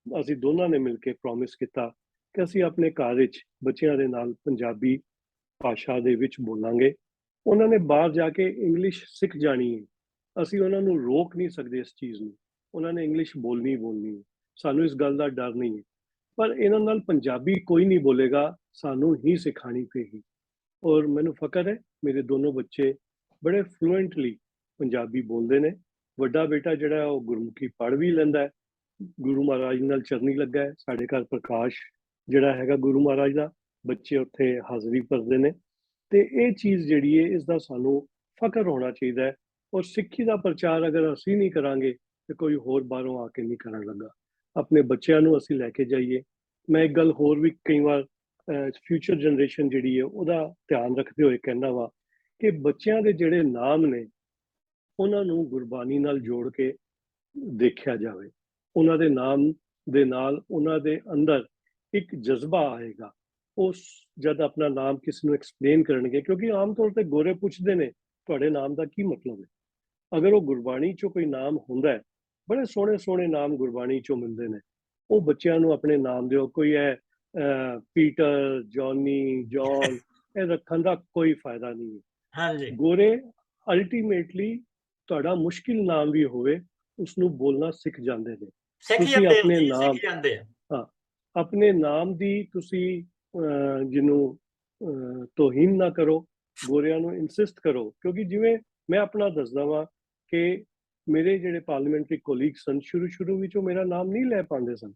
ਅਸੀਂ ਦੋਨਾਂ ਨੇ ਮਿਲ ਕੇ ਪ੍ਰੋਮਿਸ ਕੀਤਾ ਕਿ ਅਸੀਂ ਆਪਣੇ ਘਰ ਵਿੱਚ ਬੱਚਿਆਂ ਦੇ ਨਾਲ ਪੰਜਾਬੀ ਭਾਸ਼ਾ ਦੇ ਵਿੱਚ ਬੋਲਾਂਗੇ। ਉਹਨਾਂ ਨੇ ਬਾਹਰ ਜਾ ਕੇ ਇੰਗਲਿਸ਼ ਸਿੱਖ ਜਾਣੀ ਹੈ, ਅਸੀਂ ਉਹਨਾਂ ਨੂੰ ਰੋਕ ਨਹੀਂ ਸਕਦੇ ਇਸ ਚੀਜ਼ ਨੂੰ। ਉਹਨਾਂ ਨੇ ਇੰਗਲਿਸ਼ ਬੋਲਣੀ ਹੈ, ਸਾਨੂੰ ਇਸ ਗੱਲ ਦਾ ਡਰ ਨਹੀਂ ਹੈ। ਪਰ ਇਹਨਾਂ ਨਾਲ ਪੰਜਾਬੀ ਕੋਈ ਨਹੀਂ ਬੋਲੇਗਾ, ਸਾਨੂੰ ਹੀ ਸਿਖਾਣੀ ਪਏਗੀ। ਔਰ ਮੈਨੂੰ ਫਖਰ ਹੈ, ਮੇਰੇ ਦੋਨੋਂ ਬੱਚੇ ਬੜੇ ਫਲੂਐਂਟਲੀ ਪੰਜਾਬੀ ਬੋਲਦੇ ਨੇ। ਵੱਡਾ ਬੇਟਾ ਜਿਹੜਾ ਉਹ ਗੁਰਮੁਖੀ ਪੜ੍ਹ ਵੀ ਲੈਂਦਾ ਹੈ, ਗੁਰੂ ਮਹਾਰਾਜ ਨਾਲ ਚਰਨੀ ਲੱਗਾ ਹੈ। ਸਾਡੇ ਘਰ ਪ੍ਰਕਾਸ਼ ਜਿਹੜਾ ਹੈਗਾ ਗੁਰੂ ਮਹਾਰਾਜ ਦਾ, ਬੱਚੇ ਉੱਥੇ ਹਾਜ਼ਰੀ ਭਰਦੇ ਨੇ। ਤੇ ਇਹ ਚੀਜ਼ ਜਿਹੜੀ ਹੈ, ਇਸ ਦਾ ਸਾਨੂੰ ਫਖਰ ਹੋਣਾ ਚਾਹੀਦਾ ਹੈ। ਔਰ ਸਿੱਖੀ ਦਾ ਪ੍ਰਚਾਰ ਅਗਰ ਅਸੀਂ ਨਹੀਂ ਕਰਾਂਗੇ ਤੇ ਕੋਈ ਹੋਰ ਬਾਹਰੋਂ ਆ ਕੇ ਨਹੀਂ ਕਰਨ ਲੱਗਾ। ਆਪਣੇ ਬੱਚਿਆਂ ਨੂੰ ਅਸੀਂ ਲੈ ਕੇ ਜਾਈਏ। ਮੈਂ ਇੱਕ ਗੱਲ ਹੋਰ ਵੀ ਕਈ ਵਾਰ ਫਿਊਚਰ ਜਨਰੇਸ਼ਨ ਜਿਹੜੀ ਹੈ ਉਹਦਾ ਧਿਆਨ ਰੱਖਦੇ ਹੋਏ ਕਹਿੰਦਾ ਵਾ ਕਿ ਬੱਚਿਆਂ ਦੇ ਜਿਹੜੇ ਨਾਮ ਨੇ ਉਹਨਾਂ ਨੂੰ ਗੁਰਬਾਣੀ ਨਾਲ ਜੋੜ ਕੇ ਦੇਖਿਆ ਜਾਵੇ। ਉਹਨਾਂ ਦੇ ਨਾਮ ਦੇ ਨਾਲ ਉਹਨਾਂ ਦੇ ਅੰਦਰ ਇੱਕ ਜਜ਼ਬਾ ਆਏਗਾ। ਉਹ ਜਦ ਆਪਣਾ ਨਾਮ ਕਿਸੇ ਨੂੰ ਐਕਸਪਲੇਨ ਕਰਨਗੇ, ਕਿਉਂਕਿ ਆਮ ਤੌਰ ਤੇ ਗੋਰੇ ਪੁੱਛਦੇ ਨੇ ਤੁਹਾਡੇ ਨਾਮ ਦਾ ਕੀ ਮਤਲਬ ਹੈ। ਅਗਰ ਉਹ ਗੁਰਬਾਣੀ ਚੋਂ ਕੋਈ ਨਾਮ ਹੁੰਦਾ ਹੈ, ਬੜੇ ਸੋਹਣੇ ਸੋਹਣੇ ਨਾਮ ਗੁਰਬਾਣੀ ਚੋਂ ਮਿਲਦੇ ਨੇ, ਉਹ ਬੱਚਿਆਂ ਨੂੰ ਆਪਣੇ ਨਾਮ ਦਿਓ। ਕੋਈ ਹੈ ਪੀਟਰ, ਜੌਨੀ, ਜੌਨ, ਇਹ ਰੱਖਣ ਦਾ ਕੋਈ ਫਾਇਦਾ ਨਹੀਂ ਹੈ। ਹਾਂਜੀ, ਗੋਰੇ ਅਲਟੀਮੇਟਲੀ ਤੁਹਾਡਾ ਮੁਸ਼ਕਿਲ ਨਾਮ ਵੀ ਹੋਵੇ ਉਸ ਨੂੰ ਬੋਲਣਾ ਸਿੱਖ ਜਾਂਦੇ ਨੇ। ਸਿੱਖ ਤੁਸੀਂ ਜਾਂਦੇ ਆਪਣੇ ਜੀ, ਨਾਮ, ਸਿੱਖ ਜਾਂਦੇ ਆ। ਹਾਂ, ਆਪਣੇ ਨਾਮ ਦੀ ਤੁਸੀਂ ਜਿਹਨੂੰ ਤੋਹੀਨ ਨਾ ਕਰੋ, ਗੋਰਿਆਂ ਨੂੰ ਇਨਸਿਸਟ ਕਰੋ। ਕਿਉਂਕਿ ਜਿਵੇਂ ਮੈਂ ਆਪਣਾ ਦੱਸਦਾ ਵਾਂ ਕਿ ਮੇਰੇ ਜਿਹੜੇ ਪਾਰਲੀਮੈਂਟਰੀ ਕੋਲੀਗ ਸਨ, ਸ਼ੁਰੂ ਵਿੱਚ ਉਹ ਮੇਰਾ ਨਾਮ ਨਹੀਂ ਲੈ ਪਾਉਂਦੇ ਸਨ,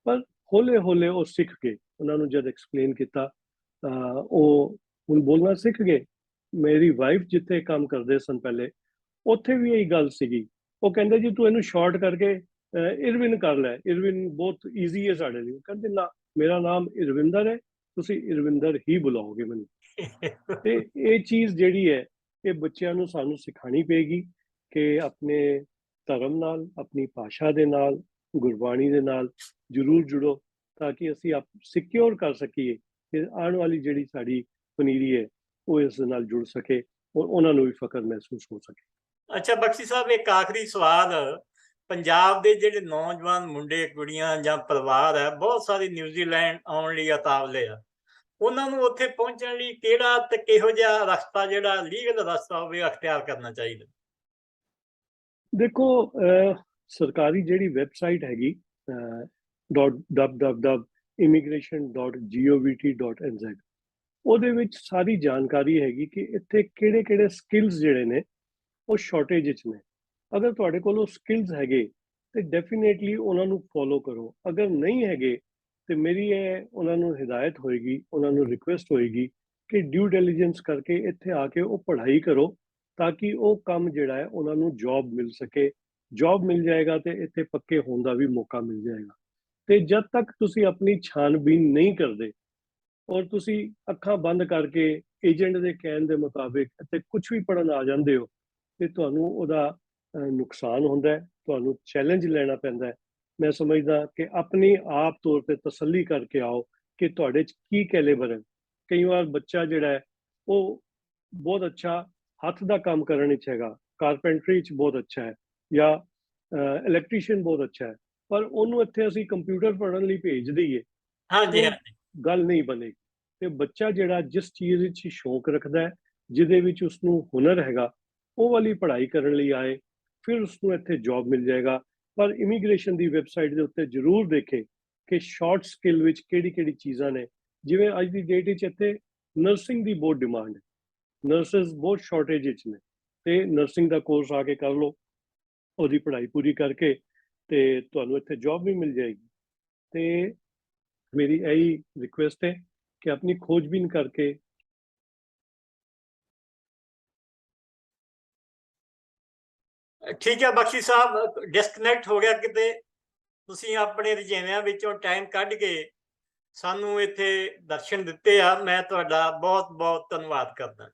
ਪਰ ਹੌਲੇ ਹੌਲੇ ਉਹ ਸਿੱਖ ਗਏ। ਉਹਨਾਂ ਨੂੰ ਜਦ ਐਕਸਪਲੇਨ ਕੀਤਾ ਉਹ ਹੁਣ ਬੋਲਣਾ ਸਿੱਖ ਗਏ। ਮੇਰੀ ਵਾਈਫ ਜਿੱਥੇ ਕੰਮ ਕਰਦੇ ਸਨ ਪਹਿਲੇ, ਉੱਥੇ ਵੀ ਇਹੀ ਗੱਲ ਸੀਗੀ। ਉਹ ਕਹਿੰਦੇ ਜੀ ਤੂੰ ਇਹਨੂੰ ਸ਼ਾਰਟ ਕਰਕੇ ਇਰਵਿਨ ਕਰ ਲੈ, ਇਰਵਿਨ ਬਹੁਤ ਈਜ਼ੀ ਹੈ ਸਾਡੇ ਲਈ। ਕਹਿੰਦੇ ਨਾ, ਮੇਰਾ ਨਾਮ ਇਰਵਿੰਦਰ ਹੈ, ਤੁਸੀਂ ਇਰਵਿੰਦਰ ਹੀ ਬੁਲਾਓਗੇ ਮੈਨੂੰ। ਤੇ ਇਹ ਚੀਜ਼ ਜਿਹੜੀ ਹੈ ਇਹ ਬੱਚਿਆਂ ਨੂੰ ਸਾਨੂੰ ਸਿਖਾਣੀ ਪਏਗੀ ਕਿ ਆਪਣੇ ਧਰਮ ਨਾਲ, ਆਪਣੀ ਭਾਸ਼ਾ ਦੇ ਨਾਲ, ਗੁਰਬਾਣੀ ਦੇ ਨਾਲ ਜ਼ਰੂਰ ਜੁੜੋ, ਤਾਂ ਕਿ ਅਸੀਂ ਸਿਕਿਉਰ ਕਰ ਸਕੀਏ ਕਿ ਆਉਣ ਵਾਲੀ ਜਿਹੜੀ ਸਾਡੀ ਪਨੀਰੀ ਹੈ ਉਹ ਇਸ ਦੇ ਨਾਲ ਜੁੜ ਸਕੇ ਔਰ ਉਹਨਾਂ ਨੂੰ ਵੀ ਫਖਰ ਮਹਿਸੂਸ ਹੋ ਸਕੇ। ਅੱਛਾ ਬਖਸ਼ੀ ਸਾਹਿਬ, ਇੱਕ ਆਖਰੀ ਸਵਾਲ, ਪੰਜਾਬ ਦੇ ਜਿਹੜੇ ਨੌਜਵਾਨ ਮੁੰਡੇ ਕੁੜੀਆਂ ਜਾਂ ਪਰਿਵਾਰ ਹੈ, ਬਹੁਤ ਸਾਰੇ ਨਿਊਜ਼ੀਲੈਂਡ ਆਉਣ ਲਈ ਉਤਾਵਲੇ ਆ, ਉਹਨਾਂ ਨੂੰ ਉੱਥੇ ਪਹੁੰਚਣ ਲਈ ਕਿਹੜਾ ਤੇ ਕਿਹੋ ਜਿਹਾ ਰਸਤਾ, ਜਿਹੜਾ ਲੀਗਲ ਰਸਤਾ ਹੋਵੇ, ਅਖਤਿਆਰ ਕਰਨਾ ਚਾਹੀਦਾ? ਦੇਖੋ, ਸਰਕਾਰੀ ਜਿਹੜੀ ਵੈਬਸਾਈਟ ਹੈਗੀ www.immigration.govt.nz, ਉਹਦੇ ਵਿੱਚ ਸਾਰੀ ਜਾਣਕਾਰੀ ਹੈਗੀ ਕਿ ਇੱਥੇ ਕਿਹੜੇ ਕਿਹੜੇ ਸਕਿੱਲਸ ਜਿਹੜੇ ਨੇ ਉਹ ਸ਼ਾਰਟੇਜ ਵਿੱਚ ਨੇ। ਅਗਰ ਤੁਹਾਡੇ ਕੋਲ ਉਹ ਸਕਿੱਲਸ ਹੈਗੇ ਤੇ ਡੈਫੀਨੇਟਲੀ ਉਹਨਾਂ ਨੂੰ ਫੋਲੋ ਕਰੋ। ਅਗਰ ਨਹੀਂ ਹੈਗੇ ਤੇ ਮੇਰੀ ਇਹ ਉਹਨਾਂ ਨੂੰ ਹਿਦਾਇਤ ਹੋਏਗੀ, ਉਹਨਾਂ ਨੂੰ ਰਿਕੁਐਸਟ ਹੋਏਗੀ ਕਿ ਡਿਊ ਡਿਲੀਜੈਂਸ ਕਰਕੇ ਇੱਥੇ ਆ ਕੇ ਉਹ ਪੜ੍ਹਾਈ ਕਰੋ, ਤਾਂ ਕਿ ਉਹ ਕੰਮ ਜਿਹੜਾ ਹੈ ਉਹਨਾਂ ਨੂੰ ਜੌਬ ਮਿਲ ਸਕੇ। ਜੌਬ ਮਿਲ ਜਾਏਗਾ ਤੇ ਇੱਥੇ ਪੱਕੇ ਹੋਣ ਦਾ ਵੀ ਮੌਕਾ ਮਿਲ ਜਾਏਗਾ। ਤੇ ਜਦ ਤੱਕ ਤੁਸੀਂ ਆਪਣੀ ਛਾਨਬੀਨ ਨਹੀਂ ਕਰਦੇ ਔਰ ਤੁਸੀਂ ਅੱਖਾਂ ਬੰਦ ਕਰਕੇ ਏਜੰਟ ਦੇ ਕਹਿਣ ਦੇ ਮੁਤਾਬਿਕ ਇੱਥੇ ਕੁਝ ਵੀ ਪੜ੍ਹਨ ਆ ਜਾਂਦੇ ਹੋ ਤੇ ਤੁਹਾਨੂੰ ਉਹਦਾ ਨੁਕਸਾਨ ਹੁੰਦਾ ਹੈ, ਤੁਹਾਨੂੰ ਚੈਲੰਜ ਲੈਣਾ ਪੈਂਦਾ ਹੈ। ਮੈਂ ਸਮਝਦਾ ਕਿ ਆਪਣੀ ਆਪ ਤੌਰ ਤੇ ਤਸੱਲੀ ਕਰਕੇ ਆਓ ਕਿ ਤੁਹਾਡੇ 'ਚ ਕੀ ਕੈਲੀਬਰ ਹੈ। ਕਈ ਵਾਰ ਬੱਚਾ ਜਿਹੜਾ ਹੈ ਉਹ ਬਹੁਤ ਅੱਛਾ ਹੱਥ ਦਾ ਕੰਮ ਕਰਨ ਵਿੱਚ ਹੈਗਾ, ਕਾਰਪੈਂਟਰੀ 'ਚ ਬਹੁਤ ਅੱਛਾ ਹੈ ਜਾਂ ਇਲੈਕਟ੍ਰੀਸ਼ੀਅਨ ਬਹੁਤ ਅੱਛਾ ਹੈ, ਪਰ ਉਹਨੂੰ ਇੱਥੇ ਅਸੀਂ ਕੰਪਿਊਟਰ ਪੜ੍ਹਨ ਲਈ ਭੇਜ ਦਈਏ, ਹਾਂਜੀ ਹਾਂਜੀ। ਗੱਲ ਨਹੀਂ ਬਣੇਗੀ। ਤੇ ਬੱਚਾ ਜਿਹੜਾ ਜਿਸ ਚੀਜ਼ ਵਿੱਚ ਸ਼ੌਂਕ ਰੱਖਦਾ ਹੈ, ਜਿਹਦੇ ਵਿੱਚ ਉਸਨੂੰ ਹੁਨਰ ਹੈਗਾ, ਉਹ ਵਾਲੀ ਪੜ੍ਹਾਈ ਕਰਨ ਲਈ ਆਏ, ਫਿਰ ਉਸਨੂੰ ਇੱਥੇ ਜੌਬ ਮਿਲ ਜਾਏਗਾ। ਪਰ ਇਮੀਗ੍ਰੇਸ਼ਨ ਦੀ ਵੈਬਸਾਈਟ ਦੇ ਉੱਤੇ ਜ਼ਰੂਰ ਦੇਖੇ ਕਿ ਸ਼ਾਰਟ ਸਕਿੱਲ ਵਿੱਚ ਕਿਹੜੀ ਕਿਹੜੀ ਚੀਜ਼ਾਂ ਨੇ। ਜਿਵੇਂ ਅੱਜ ਦੀ ਡੇਟ ਵਿੱਚ ਇੱਥੇ ਨਰਸਿੰਗ ਦੀ ਬਹੁਤ ਡਿਮਾਂਡ ਹੈ, ਨਰਸਿਸ ਬਹੁਤ ਸ਼ਾਰਟੇਜ ਵਿੱਚ ਨੇ, ਤੇ ਨਰਸਿੰਗ ਦਾ ਕੋਰਸ ਆ ਕੇ ਕਰ ਲਓ, ਉਹਦੀ ਪੜ੍ਹਾਈ ਪੂਰੀ ਕਰਕੇ ਤੇ ਤੁਹਾਨੂੰ ਇੱਥੇ ਜੌਬ ਵੀ ਮਿਲ ਜਾਏਗੀ। ਤੇ ਮੇਰੀ ਇਹੀ ਰਿਕੁਐਸਟ ਹੈ ਕਿ ਆਪਣੀ ਖੋਜਬੀਨ ਕਰਕੇ ਠੀਕ ਹੈ ਬਖਸ਼ੀ ਸਾਹਿਬ, ਡਿਸਕਨੈਕਟ ਹੋ ਗਿਆ ਕਿਤੇ। ਤੁਸੀਂ ਆਪਣੇ ਰੁਝੇਵਿਆਂ ਵਿੱਚੋਂ ਟਾਈਮ ਕੱਢ ਕੇ ਸਾਨੂੰ ਇੱਥੇ ਦਰਸ਼ਨ ਦਿੱਤੇ ਆ, ਮੈਂ ਤੁਹਾਡਾ ਬਹੁਤ ਬਹੁਤ ਧੰਨਵਾਦ ਕਰਦਾ।